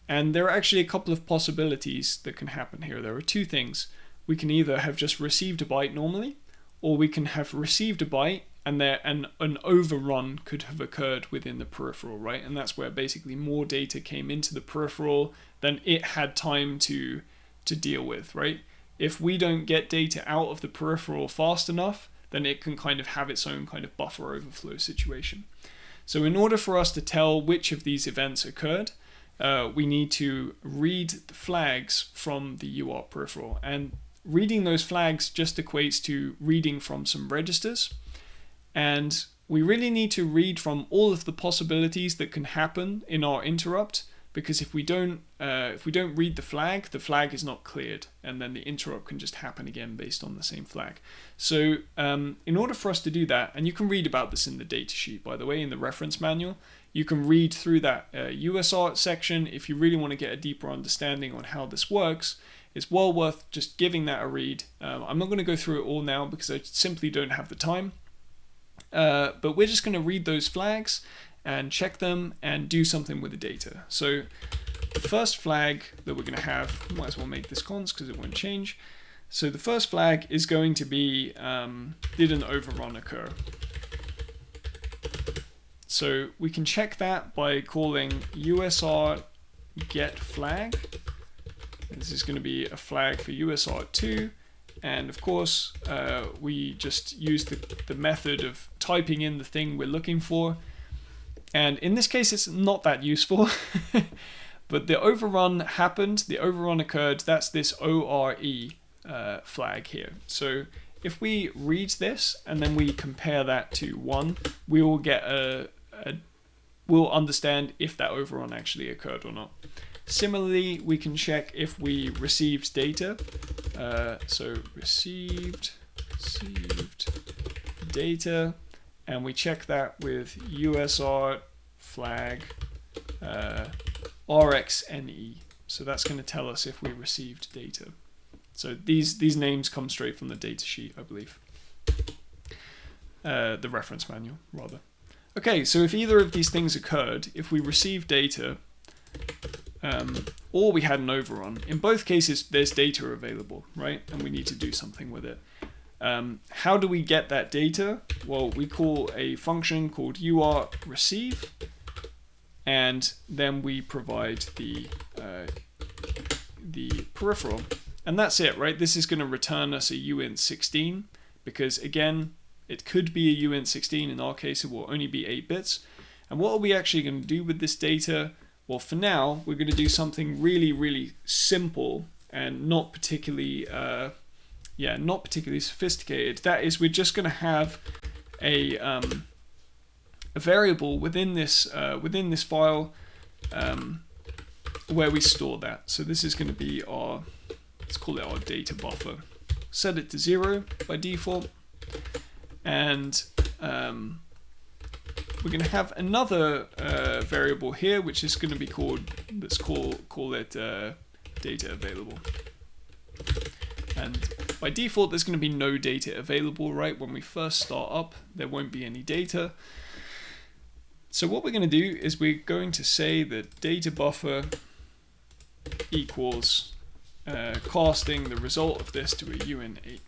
And there are actually a couple of possibilities that can happen here. There are 2 things. We can either have just received a byte normally, or we can have received a byte and an overrun could have occurred within the peripheral, right? And that's where basically more data came into the peripheral than it had time to deal with, right? if we don't get data out of the peripheral fast enough, then it can kind of have its own kind of buffer overflow situation. So in order for us to tell which of these events occurred, we need to read the flags from the UART peripheral. And reading those flags just equates to reading from some registers. And we really need to read from all of the possibilities that can happen in our interrupt, because if we don't read the flag is not cleared, and then the interrupt can just happen again based on the same flag. So in order for us to do that, and you can read about this in the datasheet, by the way, in the reference manual, you can read through that UART section if you really want to get a deeper understanding on how this works. It's well worth just giving that a read. I'm not going to go through it all now because I simply don't have the time. But we're just going to read those flags and check them and do something with the data. So the first flag that we're going to have, might as well make this const because it won't change. So the first flag is going to be, did an overrun occur? So we can check that by calling USR get flag. This is going to be a flag for USR2. And of course, we just use the method of typing in the thing we're looking for. And in this case, it's not that useful. But the overrun happened, the overrun occurred. That's this ORE flag here. So if we read this and then we compare that to 1, we will get we'll understand if that overrun actually occurred or not. Similarly, we can check if we received data. So received data, and we check that with USR flag RXNE. So that's going to tell us if we received data. So these names come straight from the datasheet, I believe. The reference manual, rather. Okay, so if either of these things occurred, if we received data, or we had an overrun, in both cases there's data available, right? And we need to do something with it. How do we get that data? Well, we call a function called UART receive, and then we provide the peripheral. And that's it, right? This is going to return us a uint16, because again, it could be a uint16. In our case, it will only be 8 bits. And what are we actually going to do with this data? Well, for now, we're going to do something really, really simple and not particularly sophisticated. That is, we're just going to have a variable within this file where we store that. So this is going to be our, let's call it our data buffer. Set it to 0 by default, and we're going to have another variable here, which is going to be called, let's call it data available. And by default, there's going to be no data available, right? When we first start up, there won't be any data. So what we're going to do is we're going to say that data buffer equals casting the result of this to a uint8.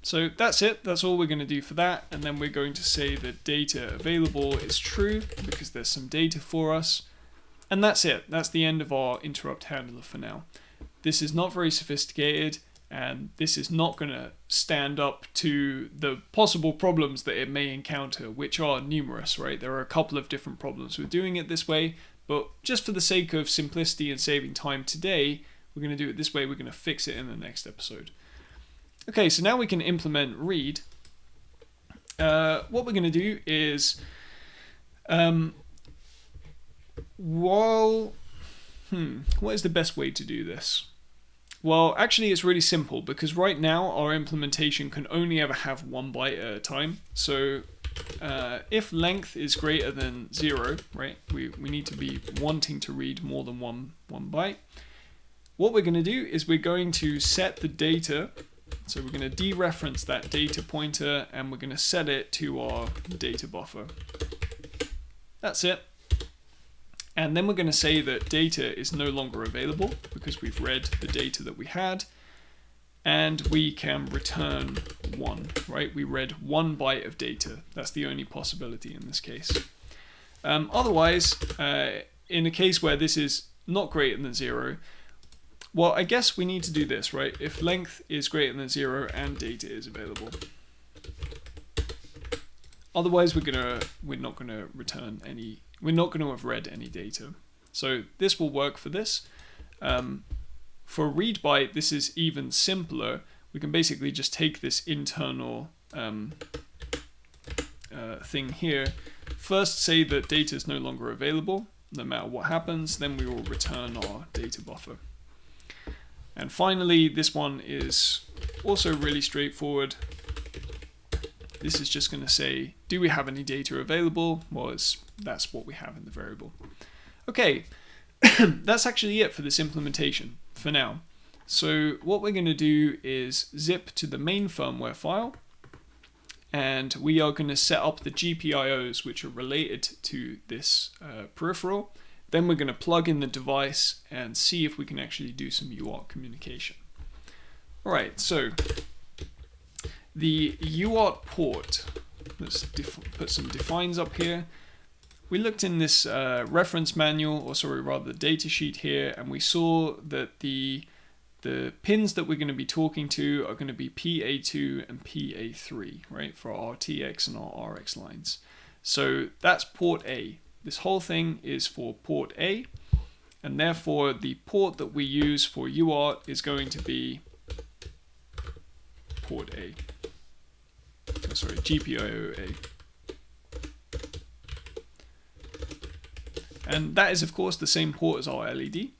So that's it, that's all we're going to do for that, and then we're going to say that data available is true because there's some data for us, and that's it. That's the end of our interrupt handler for now. This is not very sophisticated, and this is not going to stand up to the possible problems that it may encounter, which are numerous, right? There are a couple of different problems with doing it this way, but just for the sake of simplicity and saving time today, we're going to do it this way. We're going to fix it in the next episode. Okay, so now we can implement read. What we're going to do is, what is the best way to do this? Well, actually it's really simple, because right now our implementation can only ever have 1 byte at a time. So if length is greater than 0, right, we need to be wanting to read more than one byte. What we're going to do is we're going to set the data. So we're going to dereference that data pointer, and we're going to set it to our data buffer. That's it. And then we're going to say that data is no longer available because we've read the data that we had, and we can return 1, right? We read 1 byte of data. That's the only possibility in this case. Otherwise, in a case where this is not greater than 0, Well, I guess we need to do this, right? If length is greater than 0 and data is available. Otherwise, we're not gonna return any. We're not going to have read any data. So this will work for this. For read byte, this is even simpler. We can basically just take this internal thing here. First, say that data is no longer available, no matter what happens. Then we will return our data buffer. And finally, this one is also really straightforward. This is just going to say, do we have any data available? Well, that's what we have in the variable. Okay, that's actually it for this implementation for now. So what we're going to do is zip to the main firmware file, and we are going to set up the GPIOs which are related to this peripheral. Then we're going to plug in the device and see if we can actually do some UART communication. All right, so the UART port, let's put some defines up here. We looked in this reference manual, or sorry, rather the data sheet here, and we saw that the pins that we're going to be talking to are going to be PA2 and PA3, right, for our TX and our RX lines. So that's port A. This whole thing is for port A, and therefore the port that we use for UART is going to be port A. Oh, sorry, GPIO A. And that is, of course, the same port as our LED.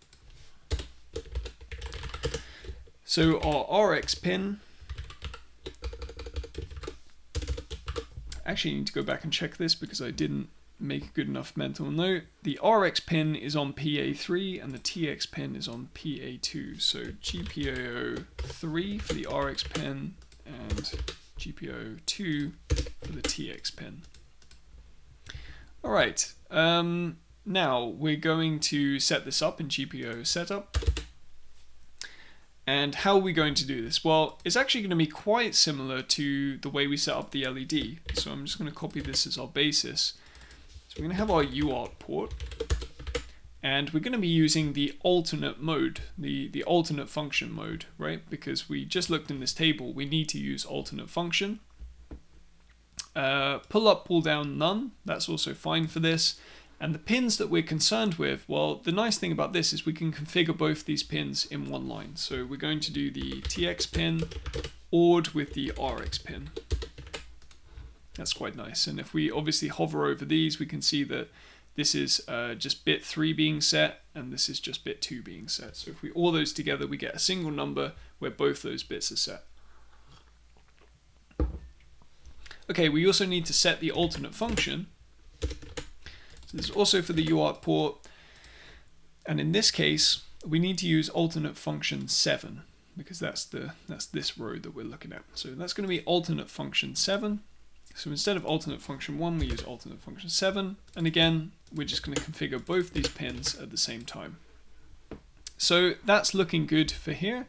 So our RX pin, actually I need to go back and check this because I didn't make a good enough mental note. The RX pin is on PA3 and the TX pin is on PA2. So GPIO 3 for the RX pin and GPIO 2 for the TX pin. All right. Now we're going to set this up in GPIO setup. And how are we going to do this? Well, it's actually going to be quite similar to the way we set up the LED. So I'm just going to copy this as our basis. So we're going to have our UART port. And we're going to be using the alternate mode, the alternate function mode, right? Because we just looked in this table, we need to use alternate function. Pull up, pull down, none. That's also fine for this. And the pins that we're concerned with, well, the nice thing about this is we can configure both these pins in one line. So we're going to do the TX pin ORed with the RX pin. That's quite nice. And if we obviously hover over these, we can see that this is just bit 3 being set, and this is just bit 2 being set. So if we OR those together, we get a single number where both those bits are set. Okay, we also need to set the alternate function. So this is also for the UART port, and in this case we need to use alternate function 7 because that's this row that we're looking at. So that's going to be alternate function 7. So instead of alternate function 1, we use alternate function 7, and again we're just going to configure both these pins at the same time. So that's looking good for here.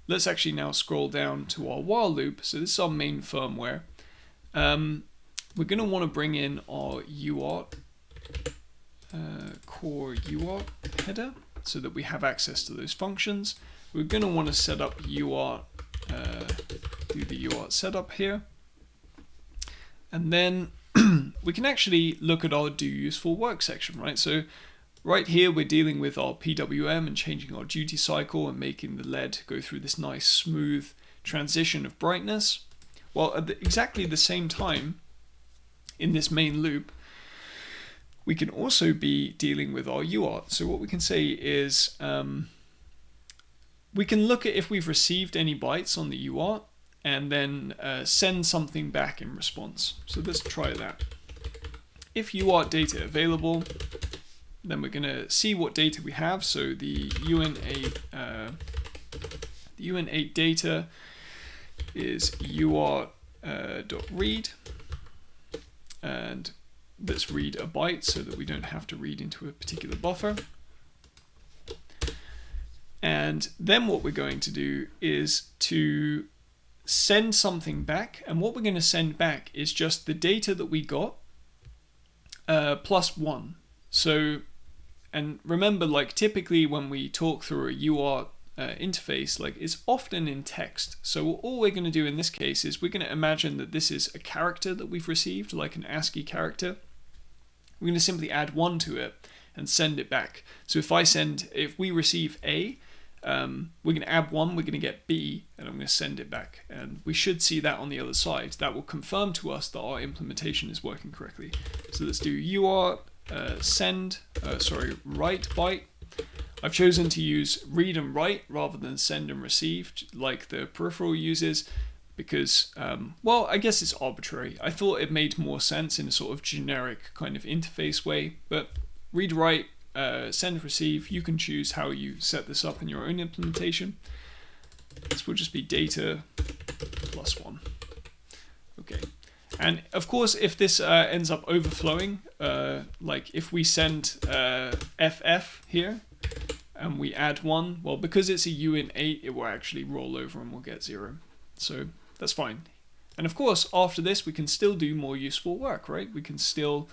Let's actually now scroll down to our while loop. So this is our main firmware. We're going to want to bring in our UART core UART header so that we have access to those functions. We're going to want to set up UART, do the UART setup here, and then we can actually look at our do useful work section, right? So right here we're dealing with our PWM and changing our duty cycle and making the LED go through this nice smooth transition of brightness. Well, at exactly the same time in this main loop, we can also be dealing with our UART. So what we can say is we can look at if we've received any bytes on the UART and then send something back in response. So let's try that. If UART data available, then we're going to see what data we have. So the UN8 data is UART.read, and let's read a byte so that we don't have to read into a particular buffer. And then what we're going to do is to send something back, and what we're going to send back is just the data that we got plus 1. So, and remember, like typically when we talk through a UART interface like is often in text. So all we're going to do in this case is we're going to imagine that this is a character that we've received, like an ASCII character. We're going to simply add 1 to it and send it back. So if we receive A, we're going to add 1, we're going to get B, and I'm going to send it back. And we should see that on the other side. That will confirm to us that our implementation is working correctly. So let's do UART write byte. I've chosen to use read and write rather than send and receive like the peripheral uses because, well, I guess it's arbitrary. I thought it made more sense in a sort of generic kind of interface way, but read, write, send, receive, you can choose how you set this up in your own implementation. This will just be data +1. Okay. And of course, if this ends up overflowing, like if we send FF here and we add 1, well, because it's a uint8, it will actually roll over and we'll get 0. So that's fine. And of course, after this, we can still do more useful work, right? We can still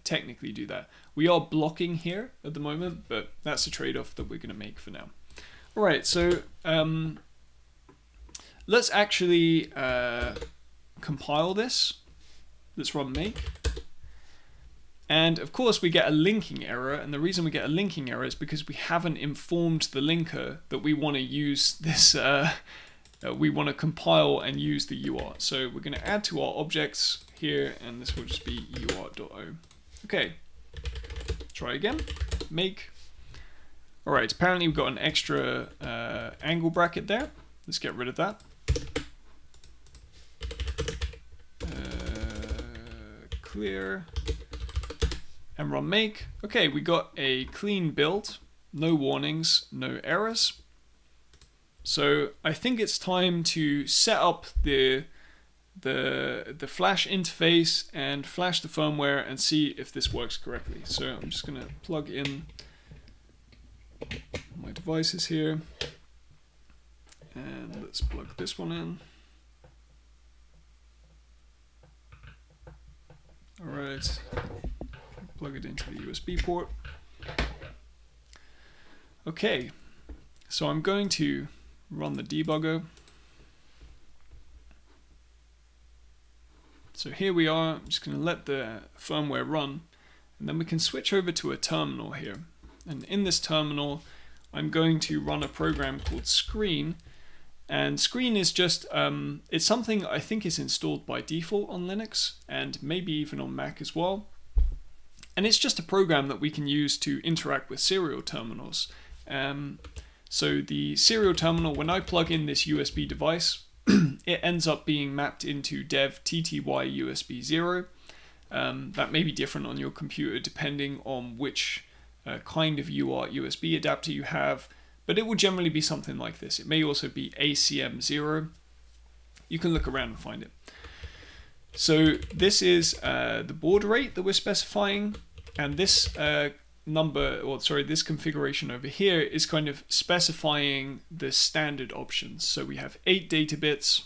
technically do that. We are blocking here at the moment, but that's a trade-off that we're going to make for now. All right, so let's actually compile this. Let's run make. And of course we get a linking error, and the reason we get a linking error is because we haven't informed the linker that we want to use this, we want to compile and use the UART. So we're going to add to our objects here, and this will just be uart.o. Okay, try again, make. All right, apparently we've got an extra angle bracket there. Let's get rid of that. Clear. And run make. Okay, we got a clean build, no warnings, no errors. So I think it's time to set up the flash interface and flash the firmware and see if this works correctly. So I'm just going to plug in my devices here, and let's plug this one in. All right. Plug it into the USB port. Okay, so I'm going to run the debugger. So here we are. I'm just going to let the firmware run, and then we can switch over to a terminal here. And in this terminal, I'm going to run a program called screen. And screen is just, it's something I think is installed by default on Linux and maybe even on Mac as well. And it's just a program that we can use to interact with serial terminals. So the serial terminal, when I plug in this USB device, it ends up being mapped into dev TTY USB 0. That may be different on your computer depending on which kind of UART USB adapter you have, but it will generally be something like this. It may also be ACM 0. You can look around and find it. So this is the baud rate that we're specifying, and this this configuration over here is kind of specifying the standard options. So we have 8 data bits,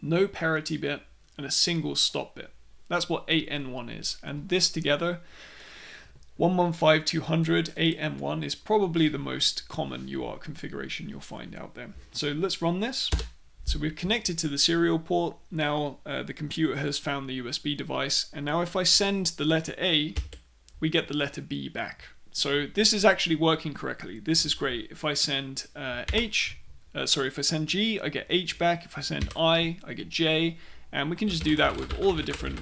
no parity bit, and a single stop bit. That's what 8N1 is, and this together, 115.200 8M1 is probably the most common UART configuration you'll find out there. So let's run this. So we've connected to the serial port. Now the computer has found the USB device, and now if I send the letter A, we get the letter B back. So this is actually working correctly. This is great. If I send if I send G, I get H back. If I send I get J, and we can just do that with all the different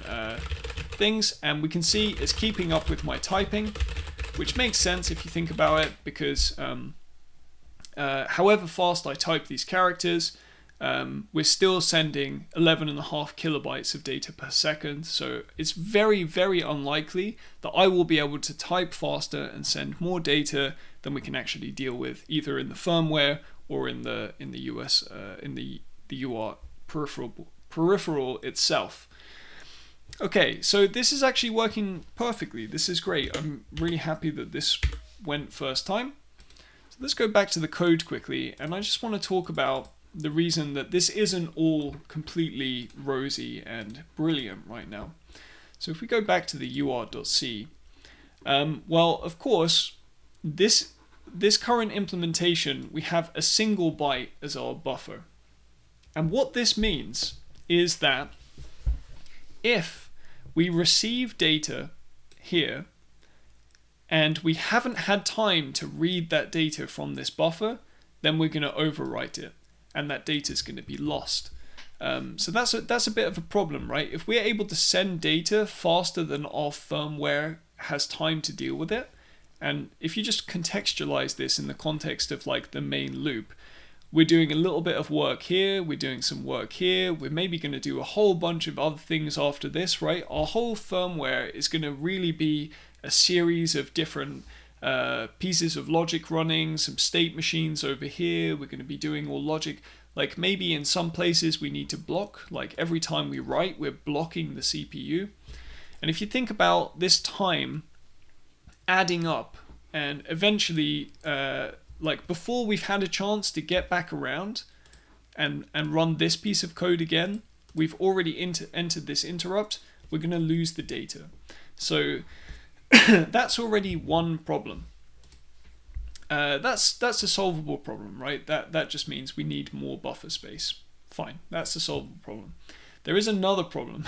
things, and we can see it's keeping up with my typing, which makes sense if you think about it, because however fast I type these characters, we're still sending 11.5 kilobytes of data per second. So it's very, very unlikely that I will be able to type faster and send more data than we can actually deal with, either in the firmware or in the UART peripheral itself. Okay, so this is actually working perfectly. This is great. I'm really happy that this went first time. So let's go back to the code quickly, and I just want to talk about the reason that this isn't all completely rosy and brilliant right now. So if we go back to the uart.c, well, of course, this current implementation, we have a single byte as our buffer. And what this means is that if we receive data here and we haven't had time to read that data from this buffer, then we're going to overwrite it, and that data is going to be lost. So that's a bit of a problem, right? If we're able to send data faster than our firmware has time to deal with it, and if you just contextualize this in the context of like the main loop, we're doing a little bit of work here, we're doing some work here, we're maybe going to do a whole bunch of other things after this, right? Our whole firmware is going to really be a series of different pieces of logic running, some state machines over here, we're going to be doing all logic. Like maybe in some places we need to block, like every time we write, we're blocking the CPU. And if you think about this time adding up, and eventually, like before we've had a chance to get back around and run this piece of code again, we've already entered this interrupt, we're going to lose the data. So that's already one problem. That's a solvable problem, right? That just means we need more buffer space. Fine, that's a solvable problem. There is another problem.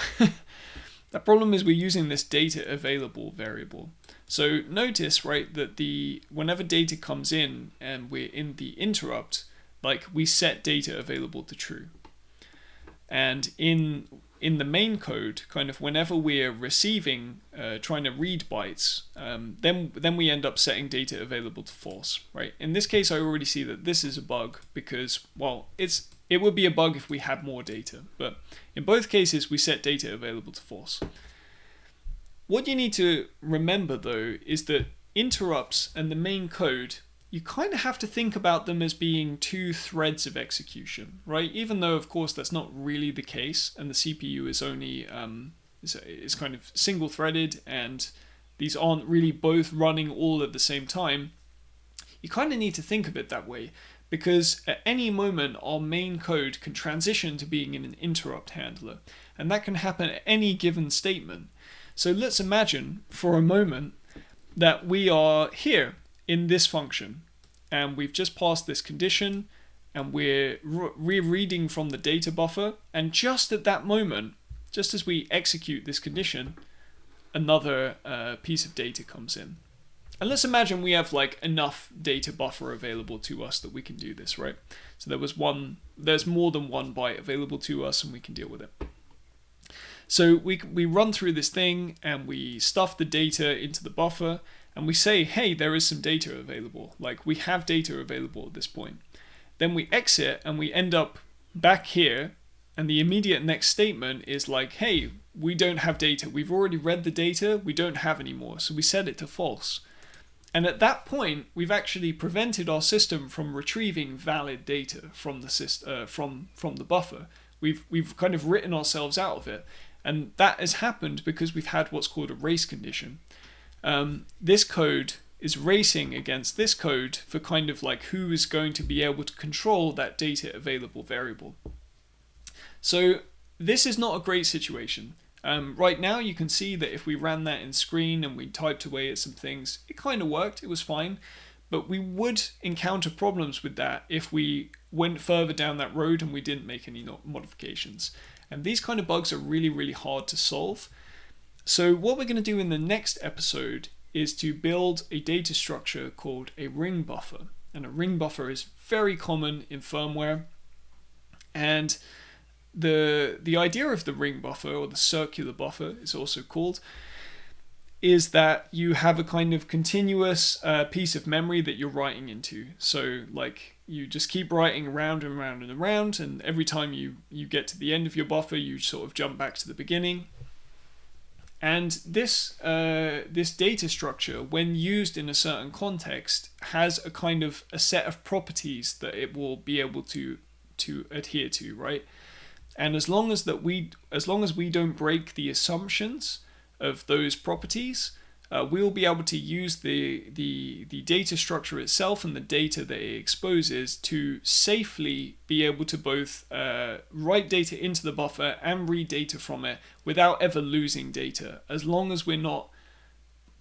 That problem is we're using this data available variable. So notice, right, that whenever data comes in and we're in the interrupt, like we set data available to true. And in the main code, kind of whenever we're receiving, trying to read bytes, then we end up setting data available to false, right? In this case, I already see that this is a bug because, well, it would be a bug if we had more data, but in both cases, we set data available to false. What you need to remember, though, is that interrupts and the main code, you kind of have to think about them as being two threads of execution, right? Even though, of course, that's not really the case, and the CPU is only is kind of single-threaded, and these aren't really both running all at the same time. You kind of need to think of it that way, because at any moment, our main code can transition to being an interrupt handler, and that can happen at any given statement. So let's imagine for a moment that we are here in this function, and we've just passed this condition, and we're rereading from the data buffer, and just at that moment, just as we execute this condition, another piece of data comes in. And let's imagine we have like enough data buffer available to us that we can do this, right? So there's more than one byte available to us, and we can deal with it. So we run through this thing, and we stuff the data into the buffer, and we say, hey, there is some data available. Like, we have data available at this point. Then we exit, and we end up back here, and the immediate next statement is like, hey, we don't have data. We've already read the data. We don't have any more. So we set it to false. And at that point, we've actually prevented our system from retrieving valid data from the from the buffer. We've kind of written ourselves out of it. And that has happened because we've had what's called a race condition. This code is racing against this code for kind of like who is going to be able to control that data available variable. So this is not a great situation. Right now you can see that if we ran that in screen and we typed away at some things, it kind of worked, it was fine. But we would encounter problems with that if we went further down that road and we didn't make any modifications. And these kind of bugs are really, really hard to solve. So what we're going to do in the next episode is to build a data structure called a ring buffer. And a ring buffer is very common in firmware. And the idea of the ring buffer, or the circular buffer is also called, is that you have a kind of continuous piece of memory that you're writing into. So like you just keep writing around and around and around, and every time you get to the end of your buffer, you sort of jump back to the beginning. And this data structure, when used in a certain context, has a kind of a set of properties that it will be able to adhere to, right? And as long as we don't break the assumptions of those properties, we'll be able to use the data structure itself and the data that it exposes to safely be able to both write data into the buffer and read data from it without ever losing data, as long as we're not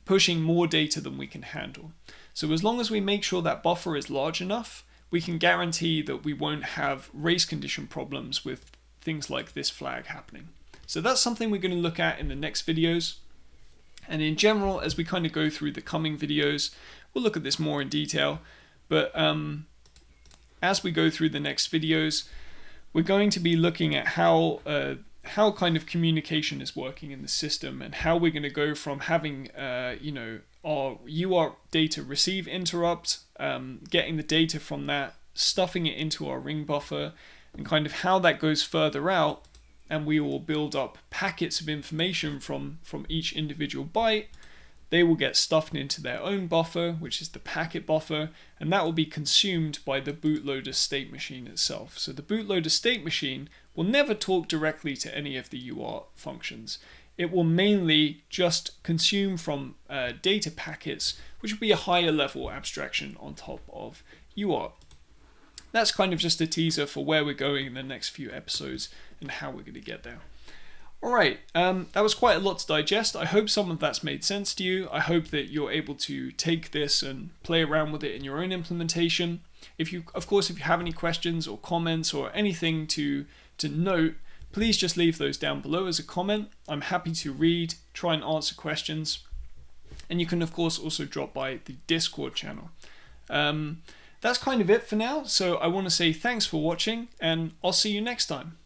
pushing more data than we can handle. So as long as we make sure that buffer is large enough, we can guarantee that we won't have race condition problems with things like this flag happening. So that's something we're going to look at in the next videos. And in general, as we kind of go through the coming videos, we'll look at this more in detail. But as we go through the next videos, we're going to be looking at how kind of communication is working in the system, and how we're going to go from having our UART data receive interrupt, getting the data from that, stuffing it into our ring buffer, and kind of how that goes further out, and we will build up packets of information from each individual byte. They will get stuffed into their own buffer, which is the packet buffer, and that will be consumed by the bootloader state machine itself. So the bootloader state machine will never talk directly to any of the UART functions. It will mainly just consume from data packets, which will be a higher level abstraction on top of UART. That's kind of just a teaser for where we're going in the next few episodes and how we're going to get there. Alright, that was quite a lot to digest. I hope some of that's made sense to you. I hope that you're able to take this and play around with it in your own implementation. If you have any questions or comments or anything to note, please just leave those down below as a comment. I'm happy to read, try and answer questions. And you can of course also drop by the Discord channel. That's kind of it for now. So I want to say thanks for watching, and I'll see you next time.